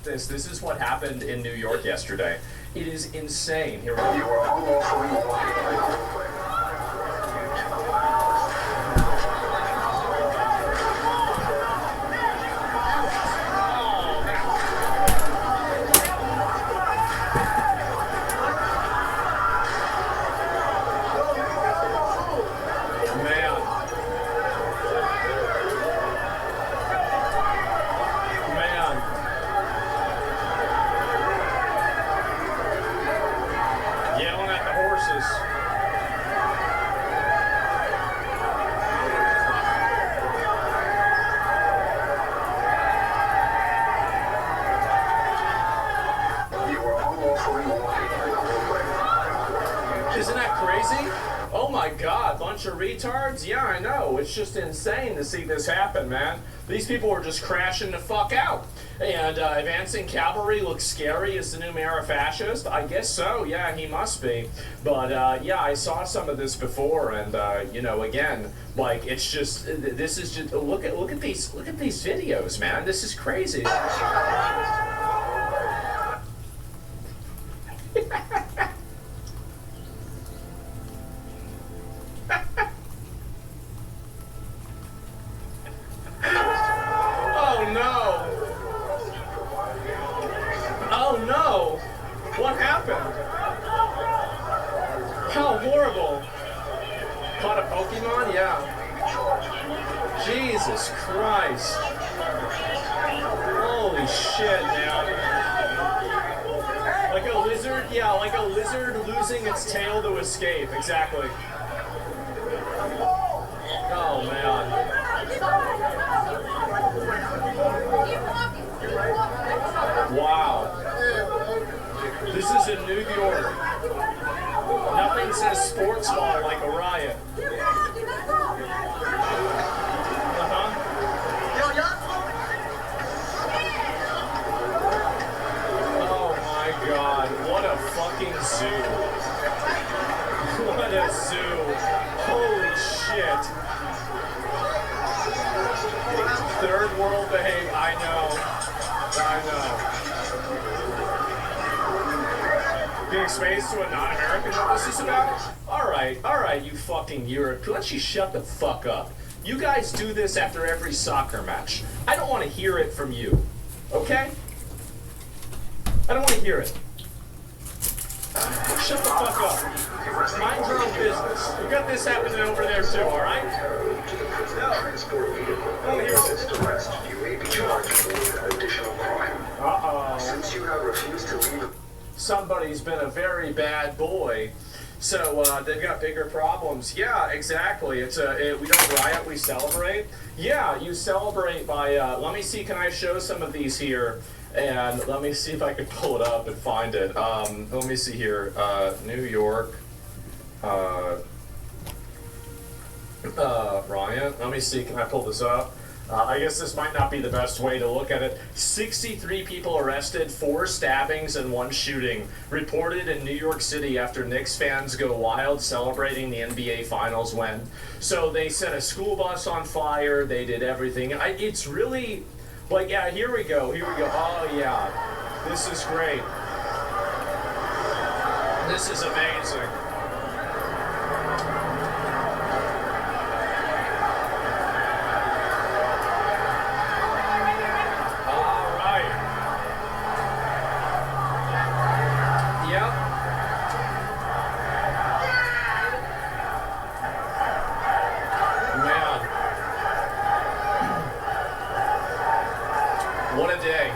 this. This is what happened in New York yesterday. It is insane. Here we go. You are unlawfully walking. Isn't that crazy? Oh my God, bunch of retards? Yeah, I know. It's just insane to see this happen, man. These people are just crashing the fuck out. And advancing cavalry looks scary as the new mayor of fascist. I guess so. Yeah, he must be. But yeah, I saw some of this before, and you know, again, like it's just this is just look at these videos, man. This is crazy. What happened? How horrible. Caught a Pokemon? Yeah. Jesus Christ. Holy shit, man. Like a lizard? Yeah, like a lizard losing its tail to escape. Exactly. Oh, man. Wow. This is in New York. Nothing says sports law like a riot. Oh my God, what a fucking zoo. What a zoo. Holy shit. Third world behavior. I know. Being exposed to a non-American, what this is about? Alright, you fucking Europe. Why don't you shut the fuck up? You guys do this after every soccer match. I don't want to hear it from you. Okay? I don't want to hear it. Shut the fuck up. Mind your own business. You got this happening over there too, alright? Oh, here's it. You may be charged with additional crime. Uh-oh. Since you have refused to leave. Somebody's been a very bad boy, so they've got bigger problems. Yeah, exactly. We don't riot, we celebrate. Yeah, you celebrate by, let me see, can I show some of these here? And let me see if I can pull it up and find it. Let me see here, New York, riot. Let me see, can I pull this up? I guess this might not be the best way to look at it. 63 people arrested, 4 stabbings and 1 shooting. Reported in New York City after Knicks fans go wild celebrating the NBA Finals win. So they set a school bus on fire. They did everything. It's really, like, yeah, here we go. Oh, yeah. This is great. This is amazing. What a day.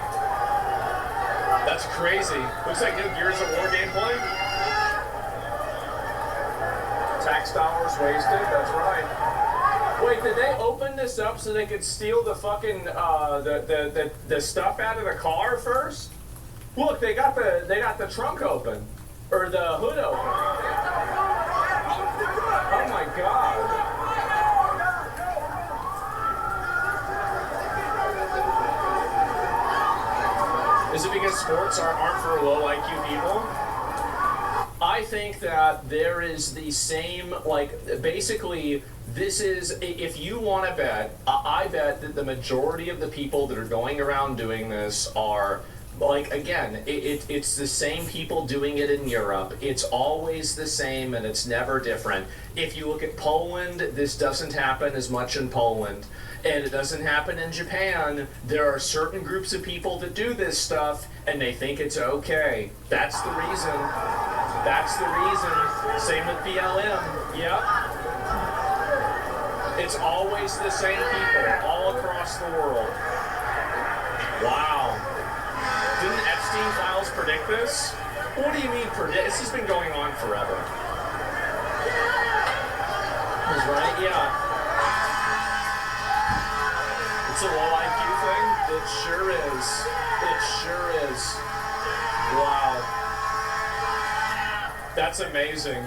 That's crazy. Looks like new Gears of War gameplay. Tax dollars wasted, that's right. Wait, did they open this up so they could steal the fucking, the stuff out of the car first? Look, they got the trunk open. Or the hood open. Oh my God. Is it because sports aren't for low IQ people? I think that there is the same, like, basically, this is, if you want to bet, I bet that the majority of the people that are going around doing this are Like, again, it's the same people doing it in Europe. It's always the same and it's never different. If you look at Poland, this doesn't happen as much in Poland. And it doesn't happen in Japan. There are certain groups of people that do this stuff and they think it's okay. That's the reason. That's the reason. Same with BLM. Yep. It's always the same people all across the world. Wow. Didn't Epstein files predict this? What do you mean predict? This has been going on forever. That's right, yeah. It's a low IQ thing? It sure is. It sure is. Wow. That's amazing.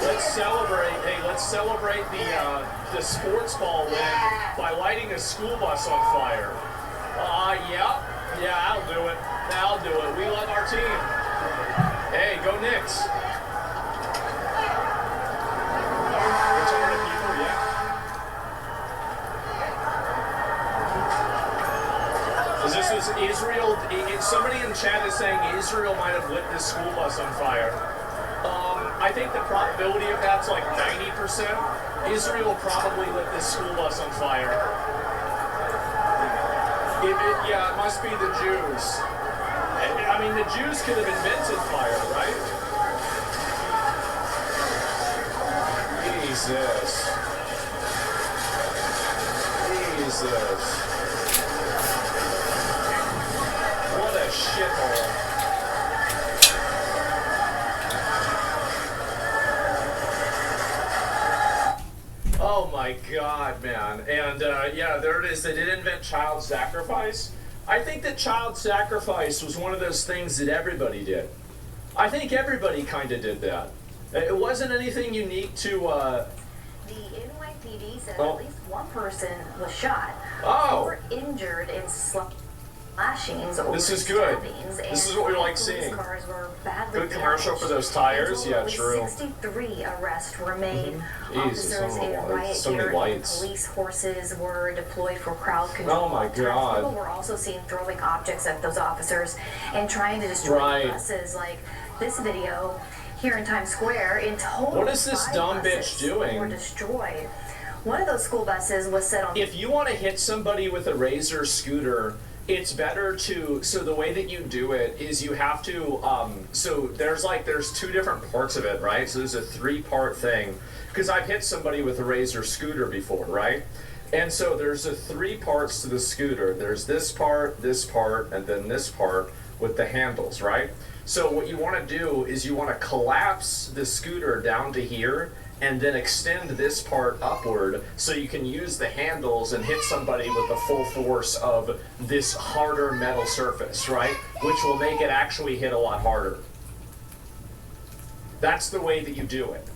Let's celebrate. Hey, let's celebrate the sports ball win by lighting a school bus on fire. Yeah. Yeah, I'll do it. I'll do it. We love our team. Hey, go Knicks. Retarded people, yeah. Is Israel? Somebody in chat is saying Israel might have lit this school bus on fire. I think the probability of that's like 90%. Israel probably lit this school bus on fire. Yeah, it must be the Jews. I mean, the Jews could have invented fire, right? Jesus. Jesus. What a shithole. Oh my God, man. And yeah, there it is. They did invent child sacrifice. I think that child sacrifice was one of those things that everybody did. I think everybody kind of did that. It wasn't anything unique to... The NYPD said at least one person was shot or injured in slashings or this is good. stabbings, This is what we like seeing. Cars were badly good commercial damaged. for those tires. Yeah, true. 63 arrests were made. Jesus, Officers in riot so many gear and lights. police horses were deployed for crowd control. Oh my God. People were also seen throwing objects at those officers and trying to destroy buses. Like this video here in Times Square. In total, what is this dumb bitch doing? Were destroyed. One of those school buses was set on. If you want to hit somebody with a Razor scooter, it's better to, so the way that you do it is you have to, so there's two different parts of it, right? So there's a 3-part thing, because I've hit somebody with a Razor scooter before, right? And so there's 3 parts to the scooter. There's this part, and then this part with the handles, right? So what you want to do is you want to collapse the scooter down to here, and then extend this part upward so you can use the handles and hit somebody with the full force of this harder metal surface, right? Which will make it actually hit a lot harder. That's the way that you do it.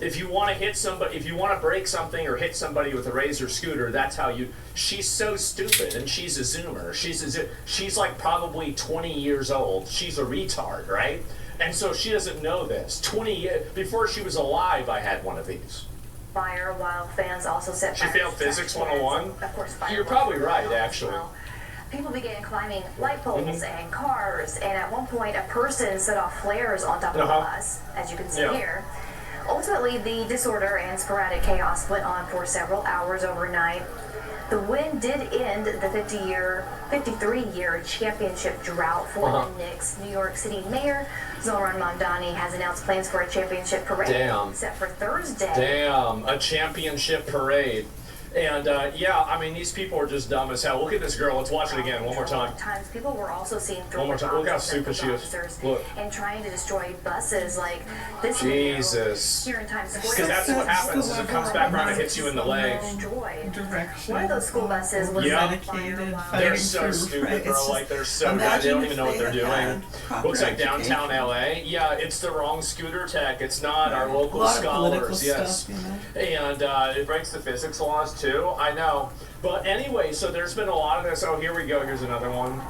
If you want to hit somebody, if you want to break something or hit somebody with a Razor scooter, that's how you... She's so stupid, and she's a Zoomer. She's like probably 20 years old. She's a retard, right? And so she doesn't know this. 20 years before she was alive, I had one of these. Fire, while fans also set fire. She failed Physics 101? Of course, fire. You're probably right, actually. Well, people began climbing light poles and cars, and at one point, a person set off flares on top of the bus, as you can see here. Ultimately, the disorder and sporadic chaos went on for several hours overnight. The win did end the 53-year championship drought for the Knicks. New York City Mayor Zoran Mamdani has announced plans for a championship parade set for Thursday. Damn, a championship parade. And yeah, I mean, these people are just dumb as hell. Look at this girl. Let's watch it again one more time. Times people were also seen one more time. Look how stupid she is. Look. And trying to destroy buses like this. Jesus. Here in Times Square. Because that's what happens. Is it comes back around and hits you in the leg. One of those school buses was dedicated. They're so stupid, bro. Like they're so bad. They don't even know what they're doing. Looks like downtown LA. Yeah, it's the wrong scooter tech. It's not our local scholars. Yes. Stuff, you know? And it breaks the physics laws too. I know. But anyway, so there's been a lot of this. Oh, here we go. Here's another one.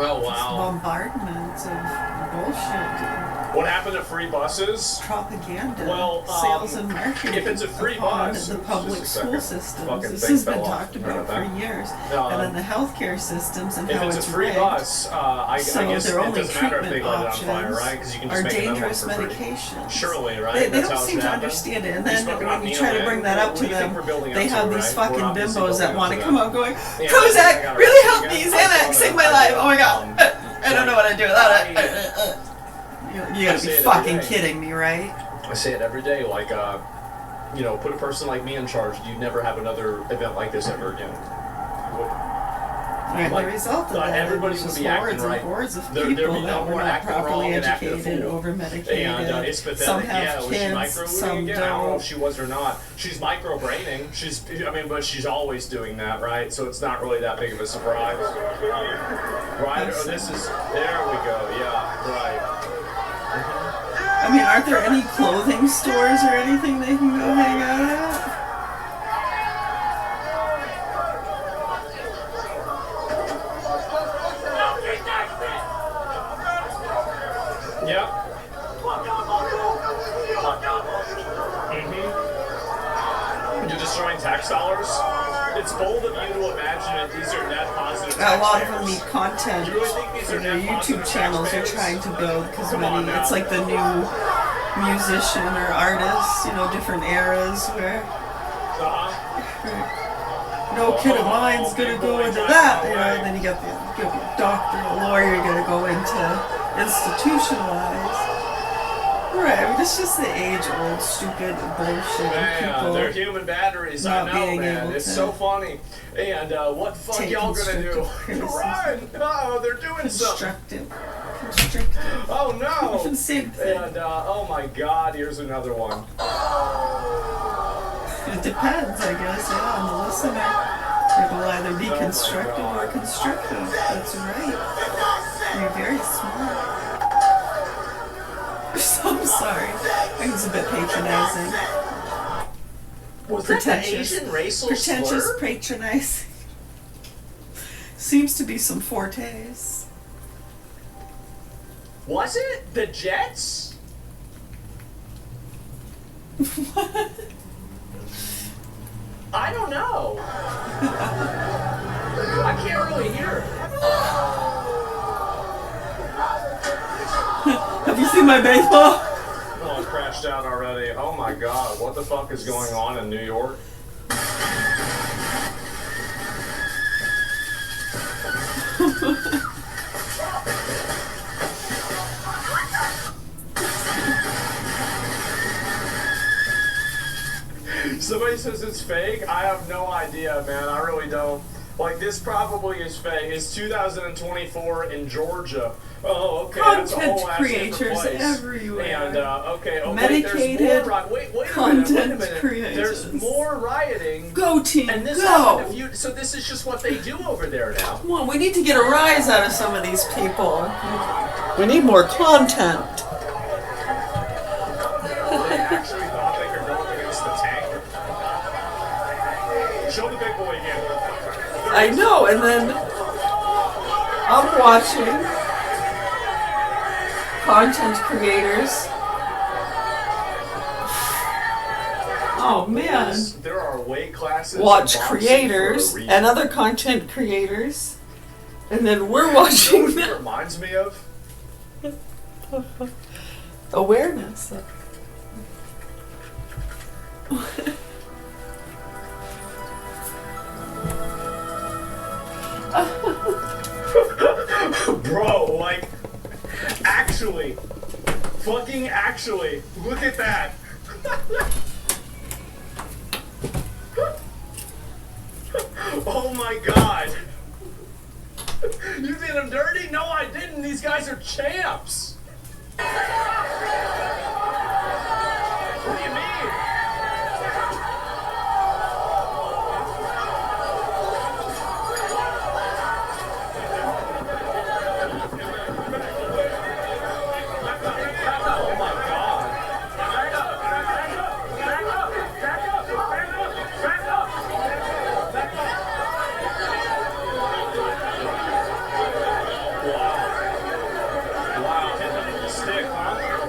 Oh, wow. Bombardment of bullshit. What happened to free buses? Propaganda, Well, sales and marketing. if it's a free upon bus, the just public a school second. systems. Fucking This thing has been fell off. talked about for years. Um, And then the healthcare systems and If how it's it's a free rigged. bus, I So guess their it only doesn't matter if they treatment light it on options fire, right? Because you can just are make another one dangerous for free. medications. Surely, right? They That's don't how it's seem to happened. understand it. And You then spoke about when you try to Neil bring Mann. that up What to do you think them, we're building up they to, have these right? fucking We're obviously bimbos that building want up to to come that. out going, Yeah, Prozac, I got it really right help again. me, I Xanax, saw save that. my life. Oh my god. I don't know what I'd do without it. You I gotta say be it every fucking day. kidding me, right? I say it every day, like, you know, put a person like me in charge, you'd never have another event like this ever again. And Like, the result of that everybody is would just be acting hordes and right. hordes of There'd be people no that were more not acting wrong properly and acting educated, fool. over-medicated. And it's pathetic. Some have Yeah, was she kids, micro-leading some again? I don't know don't. if she was or not. She's micro-braining. But she's always doing that, right? So it's not really that big of a surprise. Right? Or this is, there we go, yeah, right. I mean, aren't there any clothing stores or anything they can go hang out at? Yep. You're destroying tax dollars? It's bold of you to imagine that these are net positive A taxpayers. lot of them need content You really think these for are their net YouTube positive channels they're taxpayers? trying to build because Come on now. it's like the new musician or artist, different eras where no kid of mine's gonna go into that, and then you got the doctor, a lawyer, you gotta go into institutionalized. Right, I mean, it's just the age-old stupid bullshit of Man, people. they're human batteries. I not know, being man. able It's to so funny. And what the fuck take y'all gonna do? constructive Run! Oh, they're doing something. Constructive. Oh no! Even same thing. And oh my God, here's another one. It depends, I guess, on the listener. It will either be constructive or constructive. That's right. You're very smart. I'm sorry. I was a bit patronizing. Was that the Pretentious. Asian racial Pretentious, slur? patronizing. Seems to be some fortes. Was it the Jets? I don't know. I can't really hear. Have you seen my baseball? Oh, it crashed out already. Oh my God, what the fuck is going on in New York? Somebody says it's fake. I have no idea, man. I really don't. Like, this probably is fake. It's 2024 in Georgia. Oh, okay. That's a Content whole ass different creators place. everywhere. And okay. Oh, Medicated wait, there's more wait a content minute. Wait a minute. creators. There's more rioting. Go team, And this go! happened a few. So this is just what they do over there now. Come on, we need to get a rise out of some of these people. We need more content. They actually thought they could go up against the tank. Show the big boy again. I know, and then I'm watching content creators. Oh man. There are weight classes. Watch in boxing creators for a reason. and other content creators. And then we're You know watching what it reminds me of? awareness. Bro, like, actually, fucking actually, look at that. Oh my God. You did them dirty? No, I didn't. These guys are champs. What do you mean? Oh my God. Wow, hitting them with the stick, huh?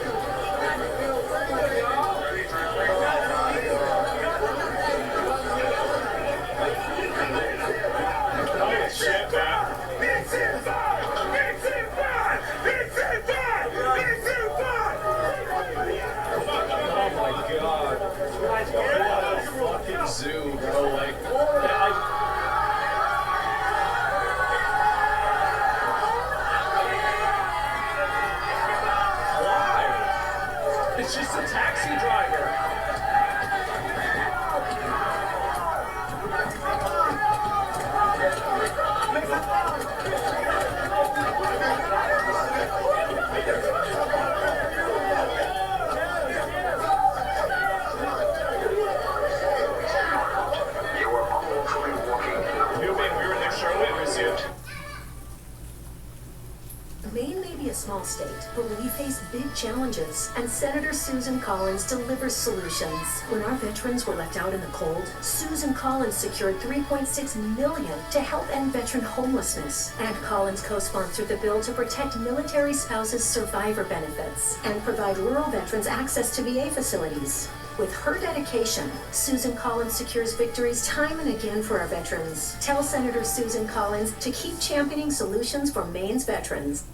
it. Maine may be a small state, but we face big challenges, and Senator Susan Collins delivers solutions. When our veterans were left out in the cold, Susan Collins secured $3.6 million to help end veteran homelessness. And Collins co-sponsored the bill to protect military spouses' survivor benefits and provide rural veterans access to VA facilities. With her dedication, Susan Collins secures victories time and again for our veterans. Tell Senator Susan Collins to keep championing solutions for Maine's veterans.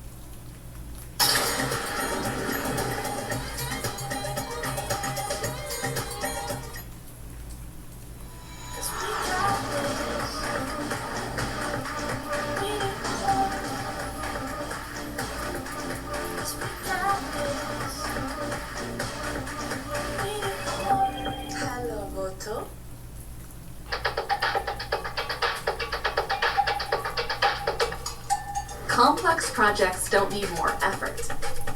Hello, Voto. Complex projects don't need more effort.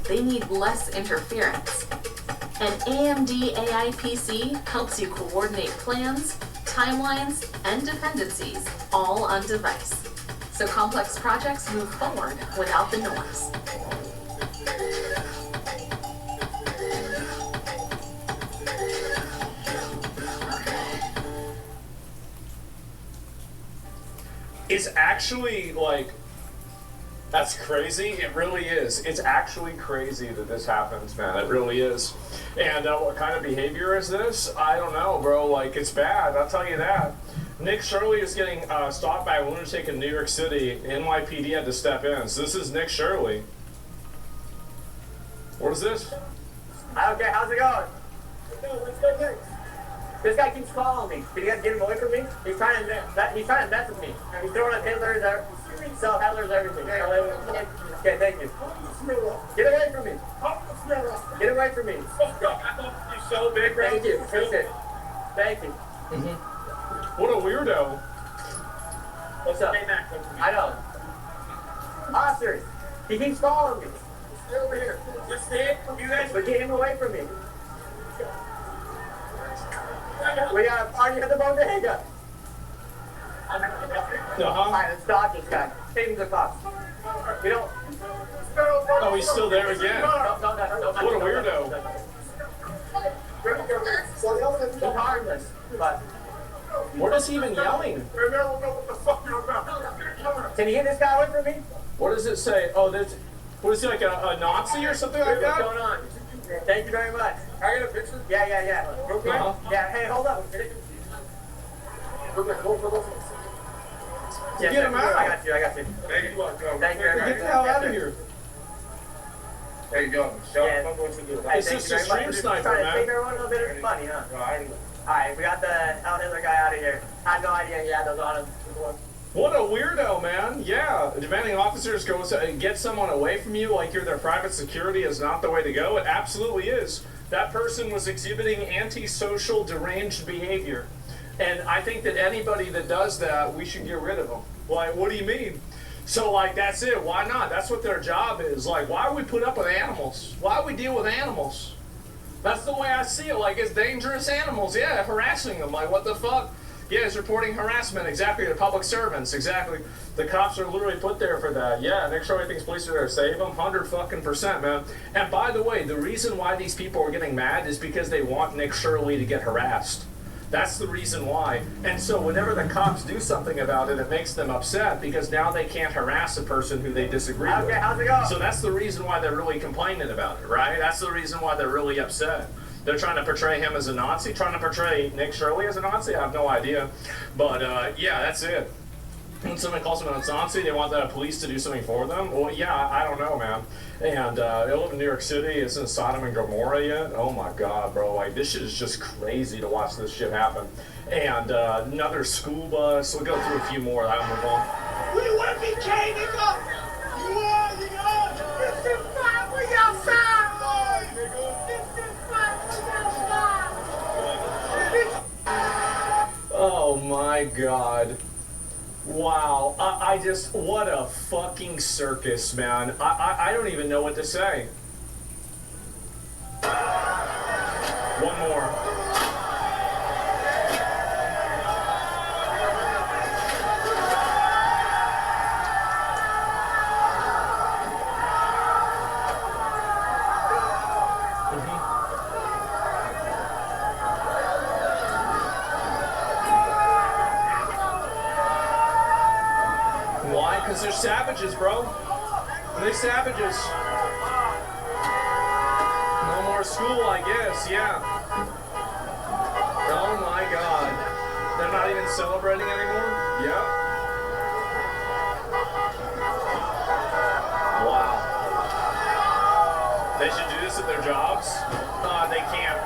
They need less interference. An AMD AI PC helps you coordinate plans, timelines, and dependencies all on device. So complex projects move forward without the noise. It's actually like, that's crazy. It really is. It's actually crazy that this happens, man. It really is. And what kind of behavior is this? I don't know, bro. Like, it's bad. I'll tell you that. Nick Shirley is getting stopped by a lunatic in New York City. NYPD had to step in. So this is Nick Shirley. What is this? Okay, how's it going? This guy keeps following me. Can you guys get him away from me? He's trying to mess with me. He's throwing up Hitlers, self-Hitlers, everything. Okay, thank you. Get away from me. Get away from me. You're so big, bro. Thank you. Appreciate it. Thank you. What a weirdo. What's up? I know. Officers, he keeps following me. Stay over here. Just stay. You guys, but get him away from me. We got a party at the bodega. Alright, let's dodge this guy. Save him the cops. We don't. Oh, he's still there again. No. What a weirdo. He's harmless, but. What is he even yelling? Can you get this guy away from me? What does it say? Oh, that's. What is he, like a Nazi or something like that? What's going on? Thank you very much. I got a picture? Yeah. Real quick? Yeah, hey, hold up. Get him out. I got you. Thank you very much. Get the hell out of here. There you go. It's just a stream sniper, Trying to man. take everyone a little bit of money, huh? Alright, we got the El Hitler guy out of here. I had no idea he had those on him. What a weirdo, man. Yeah, demanding officers go get someone away from you like you're their private security is not the way to go. It absolutely is. That person was exhibiting antisocial, deranged behavior. And I think that anybody that does that, we should get rid of them. Like, what do you mean? So, like, that's it. Why not? That's what their job is. Like, why would we put up with animals? Why would we deal with animals? That's the way I see it. Like, it's dangerous animals. Yeah, harassing them. Like, what the fuck? Yeah, it's reporting harassment. Exactly, to public servants. Exactly. The cops are literally put there for that. Yeah, Nick Shirley thinks police are there to save them. 100%, man. And by the way, the reason why these people are getting mad is because they want Nick Shirley to get harassed. That's the reason why. And so whenever the cops do something about it, it makes them upset because now they can't harass a person who they disagree with. Okay, how's it going? So that's the reason why they're really complaining about it, right? That's the reason why they're really upset. They're trying to portray him as a Nazi, trying to portray Nick Shirley as a Nazi. I have no idea. But yeah, that's it. When someone calls them a Nazi, they want the police to do something for them. Well, yeah, I don't know, man. And they live in New York City. It's in Sodom and Gomorrah yet. Oh my God, bro! Like this shit is just crazy to watch this shit happen. And another school bus. We'll go through a few more. I'll move on. We want to be king, nigga. You are. This is fine. We outside, boy. This is fine. Oh my God. Wow, I just, what a fucking circus, man. I don't even know what to say. One more. because they're savages, bro. They're savages. No more school, I guess, yeah. Oh my god. They're not even celebrating anymore? Yeah. Wow. They should do this at their jobs? They can't.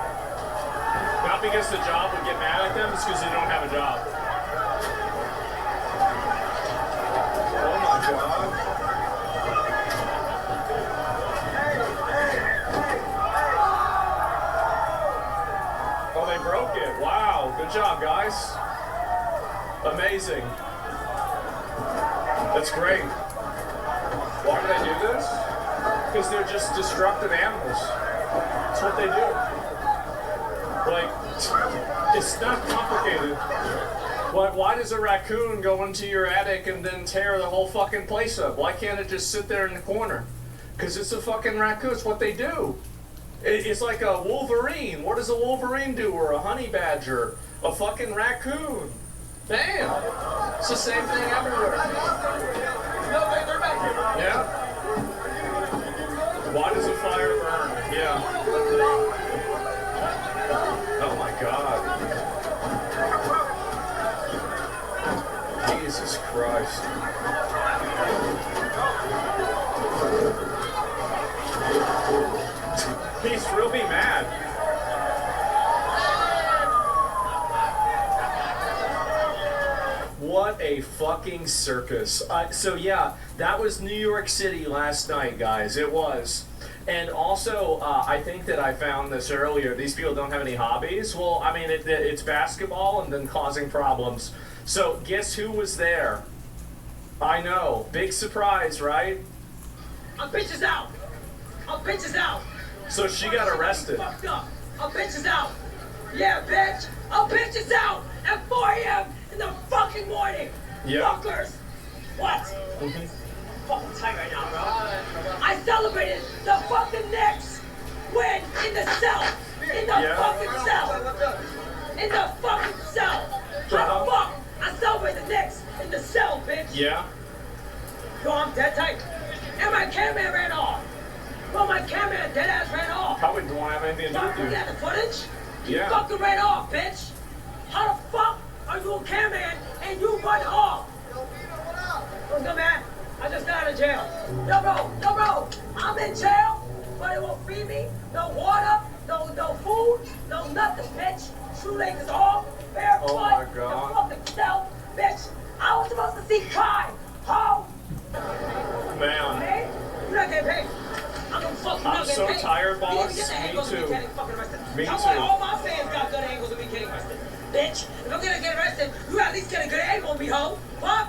Not because the job would get mad at them, it's because they don't have a job. Oh my god. Oh, they broke it. Wow. Good job, guys. Amazing. That's great. Why do they do this? Because they're just destructive animals. That's what they do. Like, it's not complicated. Why does a raccoon go into your attic and then tear the whole fucking place up? Why can't it just sit there in the corner? Because it's a fucking raccoon. It's what they do. It's like a wolverine. What does a wolverine do? Or a honey badger? A fucking raccoon. Damn. It's the same thing everywhere. Yeah. Why does a fire burn? Yeah. Oh my god. Jesus Christ. He's really mad. What a fucking circus. So yeah, that was New York City last night, guys. It was. And also, I think that I found this earlier. These people don't have any hobbies. Well, I mean, it's basketball and then causing problems. So guess who was there? I know. Big surprise, right? A bitch is out. A bitch is out. So she got arrested. Fucked up. A bitch is out. Yeah, bitch. A bitch is out at 4 a.m. in the fucking morning. Yeah. Fuckers. What? Fucking tight right now, bro. I celebrated the fucking Knicks win in the cell. In the fucking cell. In the fucking cell. How the fuck? I celebrated the Knicks in the cell, bitch. Yeah. Yo, I'm dead tight. And my cameraman ran off. Bro, my cameraman dead ass ran off. Probably don't have anything to do with You you. got the footage? You Yeah. fucking ran off, bitch. How the fuck are you a cameraman and you run off? What's good, man? I just got out of jail. Yo, bro, I'm in jail, but it won't feed me. No water, no food, no nothing, bitch. Shoelaces off, barefoot, Oh my God. the fucking cell, bitch. I was supposed to see Kai. How? Man. Hey, you're not getting paid. I'm gonna fuck you I'm not so getting paid. tired, boss. You didn't get the Me angles of too. getting fucking arrested. Me Tell too. all my fans got good angles of me getting arrested. Bitch, if I'm gonna get arrested, you at least get a good angle of me, ho. What?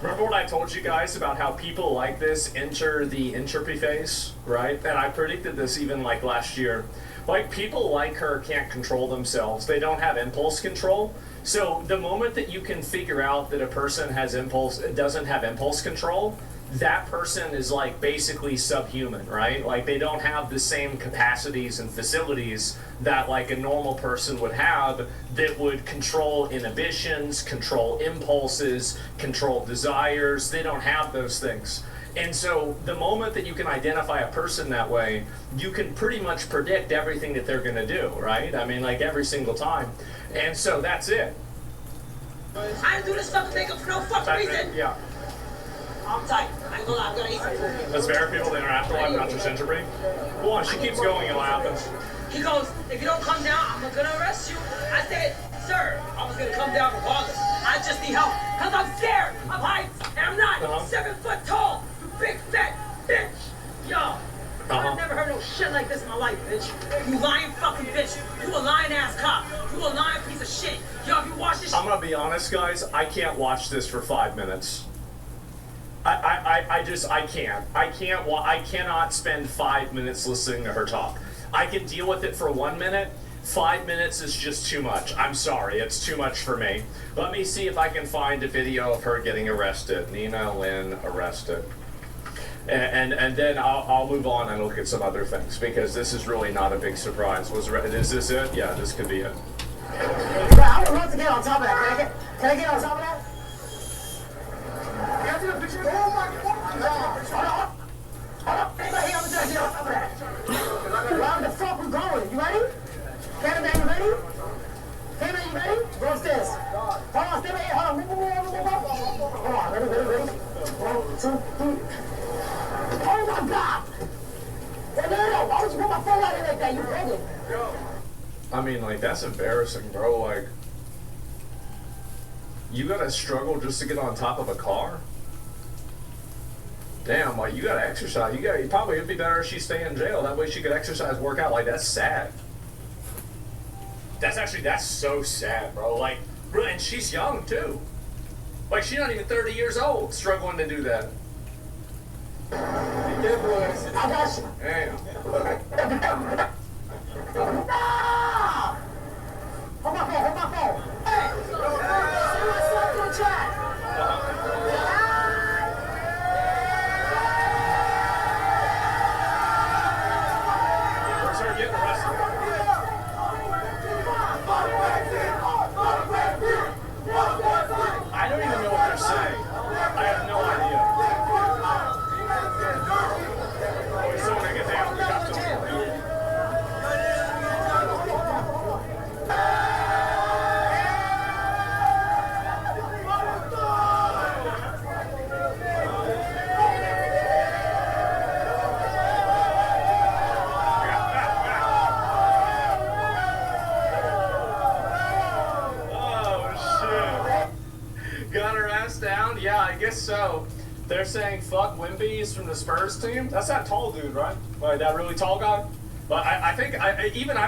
Remember what I told you guys about how people like this enter the entropy phase, right? And I predicted this even like last year. Like, people like her can't control themselves. They don't have impulse control. So the moment that you can figure out that a person doesn't have impulse control, that person is like basically subhuman, right? Like, they don't have the same capacities and facilities that like a normal person would have that would control inhibitions, control impulses, control desires. They don't have those things. And so the moment that you can identify a person that way, you can pretty much predict everything that they're gonna do, right? I mean, like, every single time. And so that's it. I didn't do this fucking thing for no fucking reason. Yeah. I'm tight. I ain't gonna lie, I'm gonna eat some. That's very people in her afterlife, not just entropy. Go on, she keeps going, it'll happen. He goes, if you don't come down, I'm gonna arrest you. I said, sir, I was gonna come down regardless. I just need help, cause I'm scared of heights, and I'm not 7 foot tall, you big fat bitch. Yo, I've never heard no shit like this in my life, bitch. You lying fucking bitch. You a lying ass cop. You a lying piece of shit. Yo, if you watch this shit. I'm gonna be honest, guys, I can't watch this for 5 minutes. I can't. I cannot spend 5 minutes listening to her talk. I can deal with it for 1 minute. 5 minutes is just too much. I'm sorry, it's too much for me. Let me see if I can find a video of her getting arrested. Nina Lynn arrested. And then I'll move on and look at some other things, because this is really not a big surprise. Is this it? Yeah, this could be it. I would love to get on top of that. Can I get on top of that? Can I take a picture of that? Oh my God! Tornado, why would you put my phone out here like that? You broke it. I mean, like, that's embarrassing, bro. Like, you gotta struggle just to get on top of a car? Damn, like, you gotta exercise. You probably, it'd be better if she stay in jail. That way she could exercise, work out. Like, that's sad. That's so sad, bro. Like, and she's young, too. Like, she's not even 30 years old, struggling to do that. I got you. Damn. Ah! Hold my phone, hold my phone. Hey! What's up in the chat? Where's her getting arrested? I don't even know what they're saying. I have no idea. Oh, he's someone to get down. We got to. Got her ass down? Yeah, I guess so. They're saying fuck Wimby. He's from the Spurs team. That's that tall dude, right? Like that really tall guy. But I think I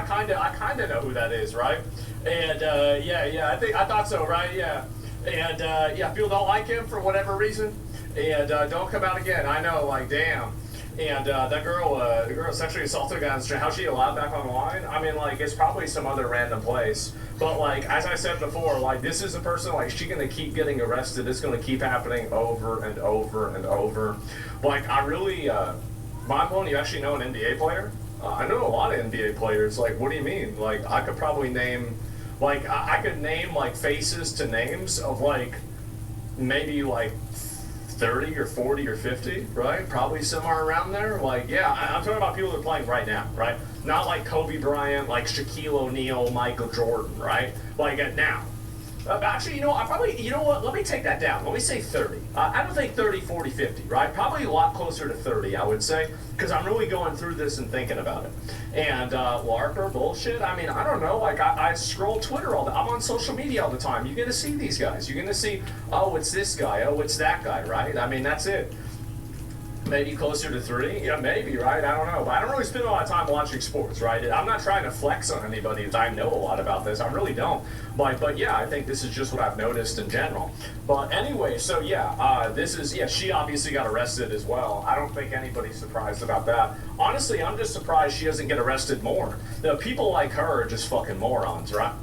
kind of know who that is, right? And yeah, I thought so, right? Yeah, and yeah, people don't like him for whatever reason, and don't come out again. I know, like damn. And that girl, the girl sexually assaulted a guy on the street. How's she allowed back online? I mean, like, it's probably some other random place. But, like, as I said before, like, this is a person, like, she's going to keep getting arrested. It's going to keep happening over and over and over. Like, I really, mind blown, you actually know an NBA player? I know a lot of NBA players. Like, what do you mean? Like, I could probably name, like, I could name, like, faces to names of, like, maybe, like, 30 or 40 or 50, right? Probably somewhere around there. Like, yeah, I'm talking about people that are playing right now, right? Not like Kobe Bryant, like Shaquille O'Neal, Michael Jordan, right? Like now. Actually, you know, you know what? Let me take that down. Let me say 30. I don't think 30, 40, 50, right? Probably a lot closer to 30, I would say, because I'm really going through this and thinking about it. And LARPer bullshit, I mean, I don't know. Like, I scroll Twitter all the time. I'm on social media all the time. You're going to see these guys. You're going to see, oh, it's this guy. Oh, it's that guy, right? I mean, that's it. Maybe closer to 3? Yeah, maybe, right? I don't know. But I don't really spend a lot of time watching sports, right? I'm not trying to flex on anybody that I know a lot about this. I really don't. But yeah, I think this is just what I've noticed in general. But anyway, so yeah, this is, yeah, she obviously got arrested as well. I don't think anybody's surprised about that. Honestly, I'm just surprised she doesn't get arrested more. The people like her are just fucking morons, right?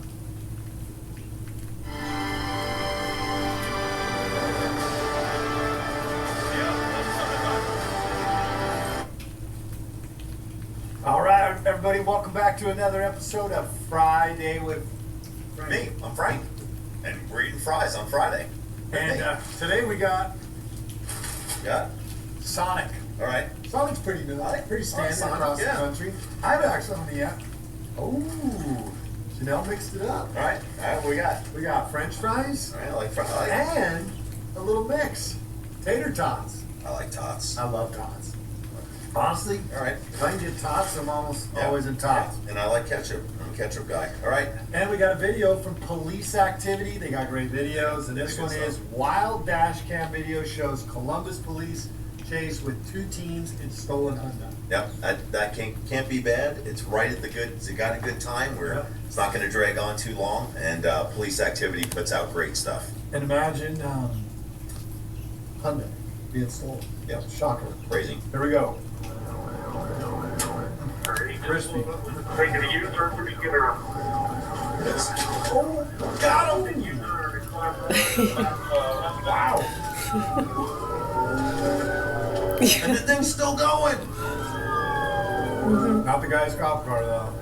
All right, everybody, welcome back to another episode of Friday with Frank. Me, I'm Frank, and we're eating fries on Friday. And today we got Sonic. All right. Sonic's pretty new, pretty standard Sonic, across the yeah. country. I've actually on the Oh, Janelle mixed it up. All right, what we got? We got French fries All right, I like fries. and a little mix, tater tots. I like tots. I love tots. Honestly, All right. if I can get tots, I'm almost Yeah. always in tots. And I like ketchup. I'm a ketchup guy. All right. And we got a video from Police Activity. They got great videos. And this Good one stuff. is Wild Dash Cam video shows Columbus police chase with 2 teens in stolen Honda. Yep, that can't be bad. It's right at the good. It's got a good time where Yep. it's not going to drag on too long. And Police Activity puts out great stuff. And imagine Honda being stolen. Yep. Shocker. Crazy. Here we go. Crispy. Taking a U-turn for beginner. Oh, got him! Wow. And the thing's still going. Not the guy's cop car, though.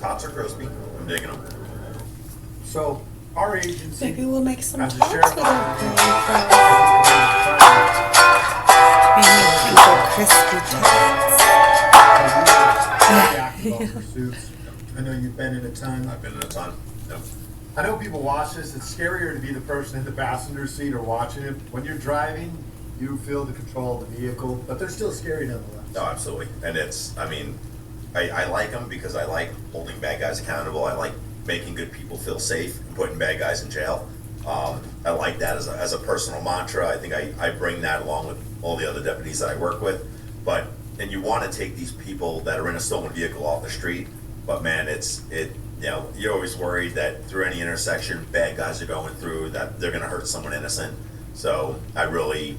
Tops are crispy. I'm digging them. So, our agency. Maybe we'll make some As a tots with sheriff- our Maybe looking for crispy tots. pursuits. I know you've been in a ton. I've been in a ton. Yep. I know people watch this. It's scarier to be the person in the passenger seat or watching it. When you're driving, you feel the control of the vehicle, but they're still scary nonetheless. No, absolutely. And I like them because I like holding bad guys accountable. I like making good people feel safe and putting bad guys in jail. I like that as a personal mantra. I think I bring that along with all the other deputies that I work with. And you want to take these people that are in a stolen vehicle off the street, but man, you're always worried that through any intersection, bad guys are going through, that they're going to hurt someone innocent. So I like,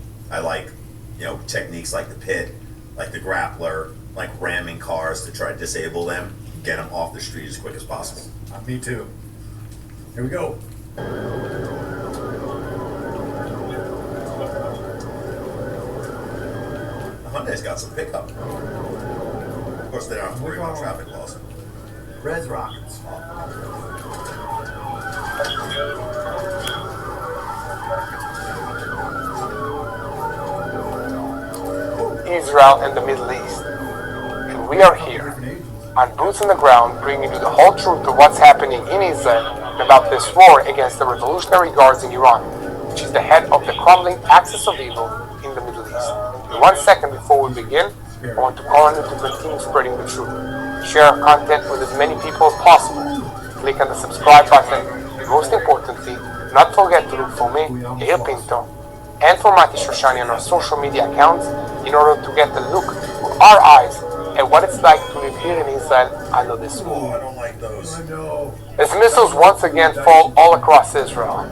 techniques like the pit, like the grappler, like ramming cars to try to disable them, get them off the street as quick as possible. Me too. Here we go. Hyundai's got some pickup. Of course, they don't have to worry about traffic laws. Res Rockets. Israel and the Middle East. And we are here, on boots on the ground, bringing you the whole truth of what's happening in Israel and about this war against the Revolutionary Guards in Iran, which is the head of the crumbling axis of evil in the Middle East. In 1 second before we begin, I want to call on you to continue spreading the truth. Share our content with as many people as possible. Click on the subscribe button, and most importantly, do not forget to look for me, Yair Pinto, and for Mati Shoshani on our social media accounts in order to get a look with our eyes at what it's like to live here in Israel under this war. I don't like those. As missiles once again fall all across Israel,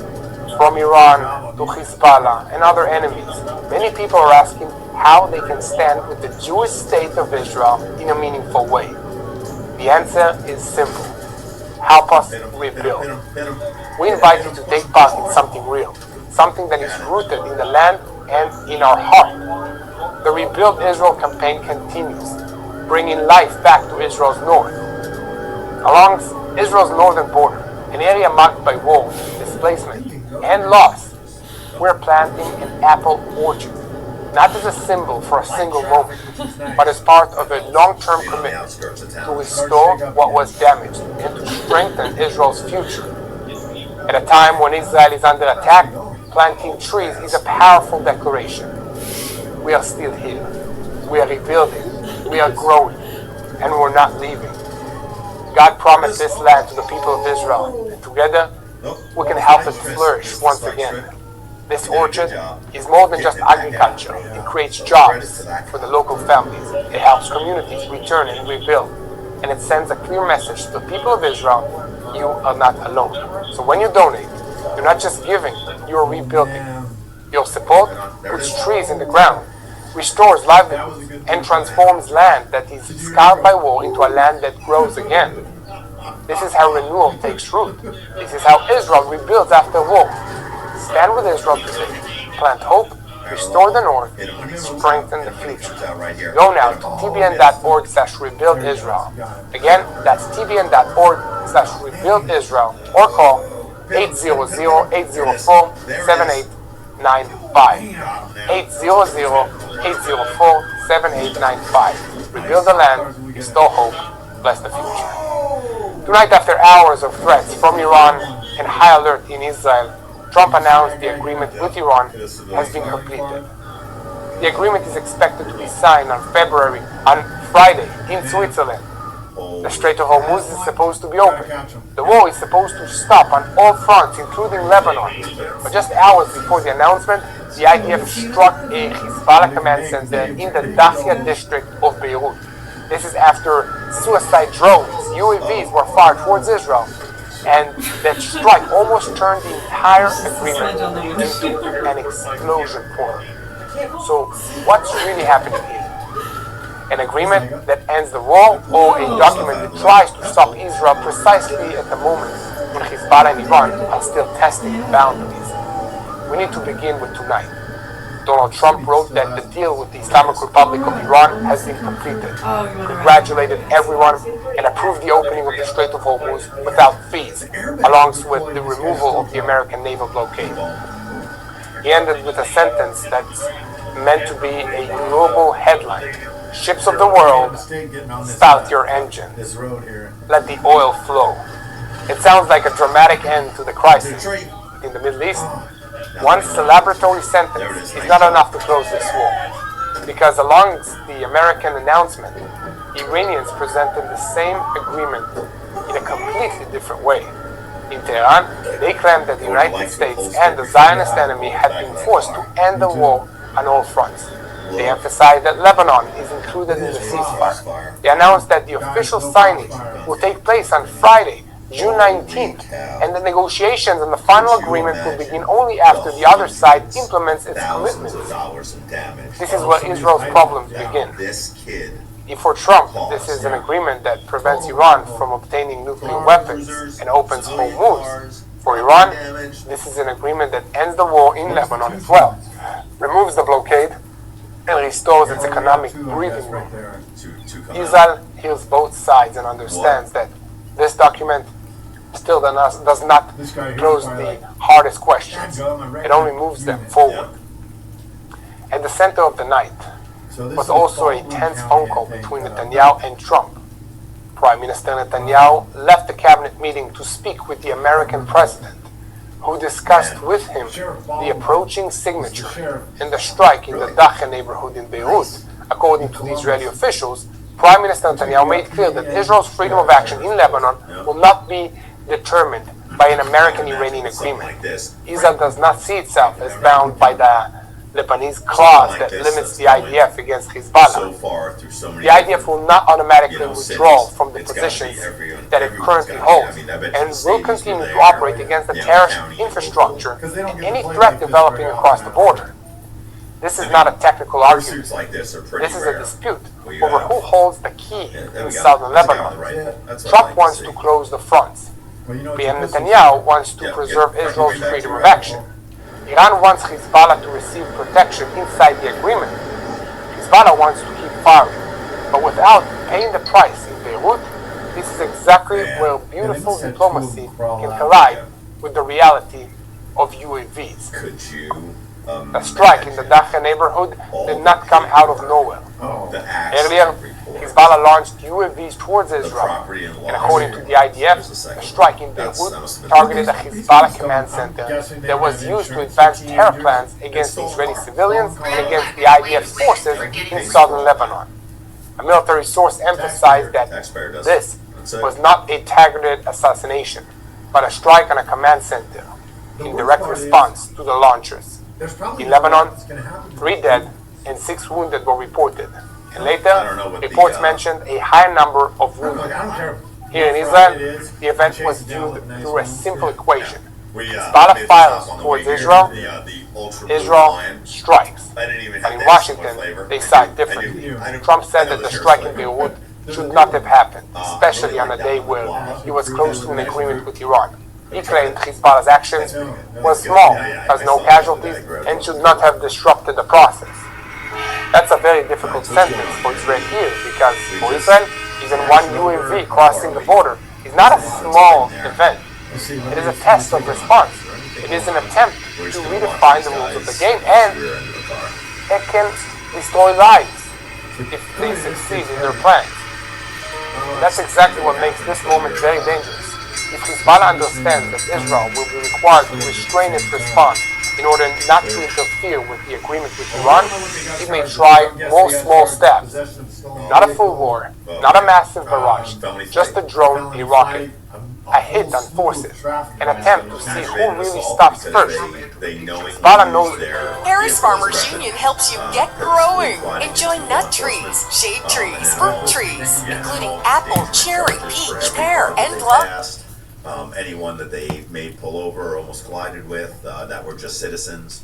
from Iran to Hezbollah and other enemies, many people are asking how they can stand with the Jewish state of Israel in a meaningful way. The answer is simple. Help us rebuild. We invite you to take part in something real, something that is rooted in the land and in our heart. The Rebuild Israel campaign continues, bringing life back to Israel's north. Along Israel's northern border, an area marked by war, displacement, and loss, we're planting an apple orchard, not as a symbol for a single moment, but as part of a long-term commitment to restore what was damaged and to strengthen Israel's future. At a time when Israel is under attack, planting trees is a powerful declaration. We are still here. We are rebuilding. We are growing. And we're not leaving. God promised this land to the people of Israel, and together we can help it flourish once again. This orchard is more than just agriculture. It creates jobs for the local families. It helps communities return and rebuild. And it sends a clear message to the people of Israel: you are not alone. So when you donate, you're not just giving, you're rebuilding. Your support puts trees in the ground, restores livelihoods, and transforms land that is scarred by war into a land that grows again. This is how renewal takes root. This is how Israel rebuilds after war. Stand with Israel today. Plant hope, restore the North, strengthen the future. Go now to tbn.org/rebuild Israel. Again, that's tbn.org/rebuild Israel, or call 800-804-7895. 800-804-7895. Rebuild the land, restore hope, bless the future. Tonight, after hours of threats from Iran and high alert in Israel, Trump announced the agreement with Iran has been completed. The agreement is expected to be signed on Friday in Switzerland. The Strait of Hormuz is supposed to be open. The war is supposed to stop on all fronts, including Lebanon. But just hours before the announcement, the IDF struck a Hezbollah command center in the Dakhia district of Beirut. This is after suicide drones, UAVs, were fired towards Israel, and that strike almost turned the entire agreement into an explosion point. So what's really happening here? An agreement that ends the war, or a document that tries to stop Israel precisely at the moment when Hezbollah and Iran are still testing the boundaries? We need to begin with tonight. Donald Trump wrote that the deal with the Islamic Republic of Iran has been completed, congratulated everyone, and approved the opening of the Strait of Hormuz without fees, along with the removal of the American naval blockade. He ended with a sentence that's meant to be a global headline, Ships of the world, start your engine. This road here. Let the oil flow. It sounds like a dramatic end to the crisis in the Middle East. One celebratory sentence is not enough to close this war, because along the American announcement, Iranians presented the same agreement in a completely different way. In Tehran, they claimed that the United States and the Zionist enemy had been forced to end the war on all fronts. They emphasized that Lebanon is included in the ceasefire. They announced that the official signing will take place on Friday, June 19th, and the negotiations and the final agreement will begin only after the other side implements its commitments. This is where Israel's problems begin. If for Trump, this is an agreement that prevents Iran from obtaining nuclear weapons and opens Hormuz, for Iran, this is an agreement that ends the war in Lebanon as well, removes the blockade, and restores its economic breathing room. Israel hears both sides and understands that this document still does not close the hardest questions. It only moves them forward. At the center of the night was also a tense phone call between Netanyahu and Trump. Prime Minister Netanyahu left the cabinet meeting to speak with the American president, who discussed with him the approaching signature and the strike in the Dacha neighborhood in Beirut. According to the Israeli officials, Prime Minister Netanyahu made clear that Israel's freedom of action in Lebanon will not be determined by an American-Iranian agreement. Israel does not see itself as bound by the Lebanese clause that limits the IDF against Hezbollah. The IDF will not automatically withdraw from the positions that it currently holds and will continue to operate against the terrorist infrastructure and any threat developing across the border. This is not a technical argument. This is a dispute over who holds the key in southern Lebanon. Trump wants to close the fronts. PM Netanyahu wants to preserve Israel's freedom of action. Iran wants Hezbollah to receive protection inside the agreement. Hezbollah wants to keep firing, but without paying the price in Beirut. This is exactly where beautiful diplomacy can collide with the reality of UAVs. The strike in the Dacha neighborhood did not come out of nowhere. Earlier, Hezbollah launched UAVs towards Israel, and according to the IDF, the strike in Beirut targeted a Hezbollah command center that was used to advance terror plans against Israeli civilians and against the IDF's forces in southern Lebanon. A military source emphasized that this was not a targeted assassination, but a strike on a command center in direct response to the launchers. In Lebanon, 3 dead and 6 wounded were reported, and later, reports mentioned a higher number of wounded. Here in Israel, the event was viewed through a simple equation. Hezbollah fires towards Israel, Israel strikes. But in Washington, they saw it differently. Trump said that the strike in Beirut should not have happened, especially on a day where he was close to an agreement with Iran. He claimed Hezbollah's actions were small, has no casualties, and should not have disrupted the process. That's a very difficult sentence for Israel here, because for Israel, even one UAV crossing the border is not a small event. It is a test of response. It is an attempt to redefine the rules of the game, and it can destroy lives if they succeed in their plans. That's exactly what makes this moment very dangerous. If Hezbollah understands that Israel will be required to restrain its response in order not to interfere with the agreement with Iran, it may try more small steps. Not a full war, not a massive barrage, just a drone, a rocket, a hit on forces, an attempt to see who really stops first. Hezbollah knows it. Harris Farmers Union helps you get growing. Enjoy nut trees, shade trees, fruit trees, including apple, cherry, peach, pear, and plum. Anyone that they made pull over or almost collided with that were just citizens.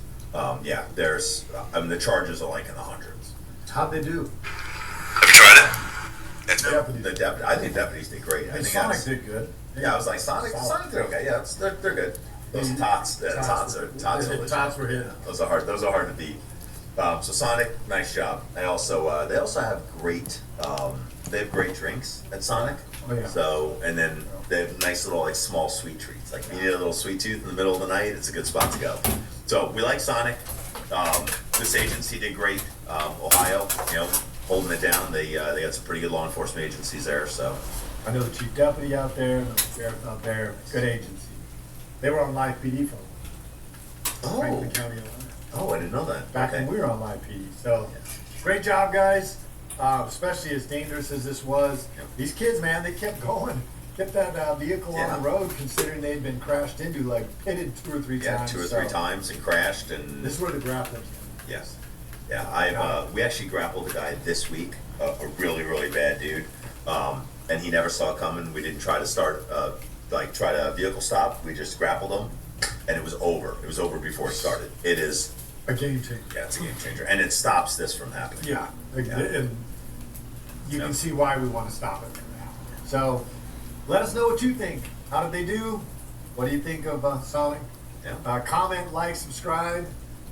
There's, the charges are like in the hundreds. How'd they do? Have you tried it? I think deputies did great. I think Sonic did good. Yeah, I was like, Sonic did okay. Yeah, they're good. Those tots were hit. Those are hard to beat. So Sonic, nice job. They also have great drinks at Sonic. Oh, yeah. So, and then they have nice little like small sweet treats. Like if you need a little sweet tooth in the middle of the night, it's a good spot to go. So we like Sonic. This agency did great. Ohio, holding it down. They got some pretty good law enforcement agencies there. So I know the chief deputy out there, the sheriff out there, good agency. They were on live PD for a while. Franklin County, Ohio. Oh, I didn't know that. Back when we were on live PD. So great job, guys. Especially as dangerous as this was. These kids, man, they kept going. Kept that vehicle on the road, considering they'd been crashed into, like pitted 2 or 3 times. 2 or 3 times and crashed. And this is where the grappling. Yes. Yeah, we actually grappled a guy this week, a really, really bad dude. And he never saw it coming. We didn't try to start, try to vehicle stop. We just grappled him, and it was over. It was over before it started. It is a game changer. Yeah, it's a game changer, and it stops this from happening. Yeah, and you can see why we want to stop it from happening. So, let us know what you think. How did they do? What do you think of Sonic? Yeah. Comment, like, subscribe.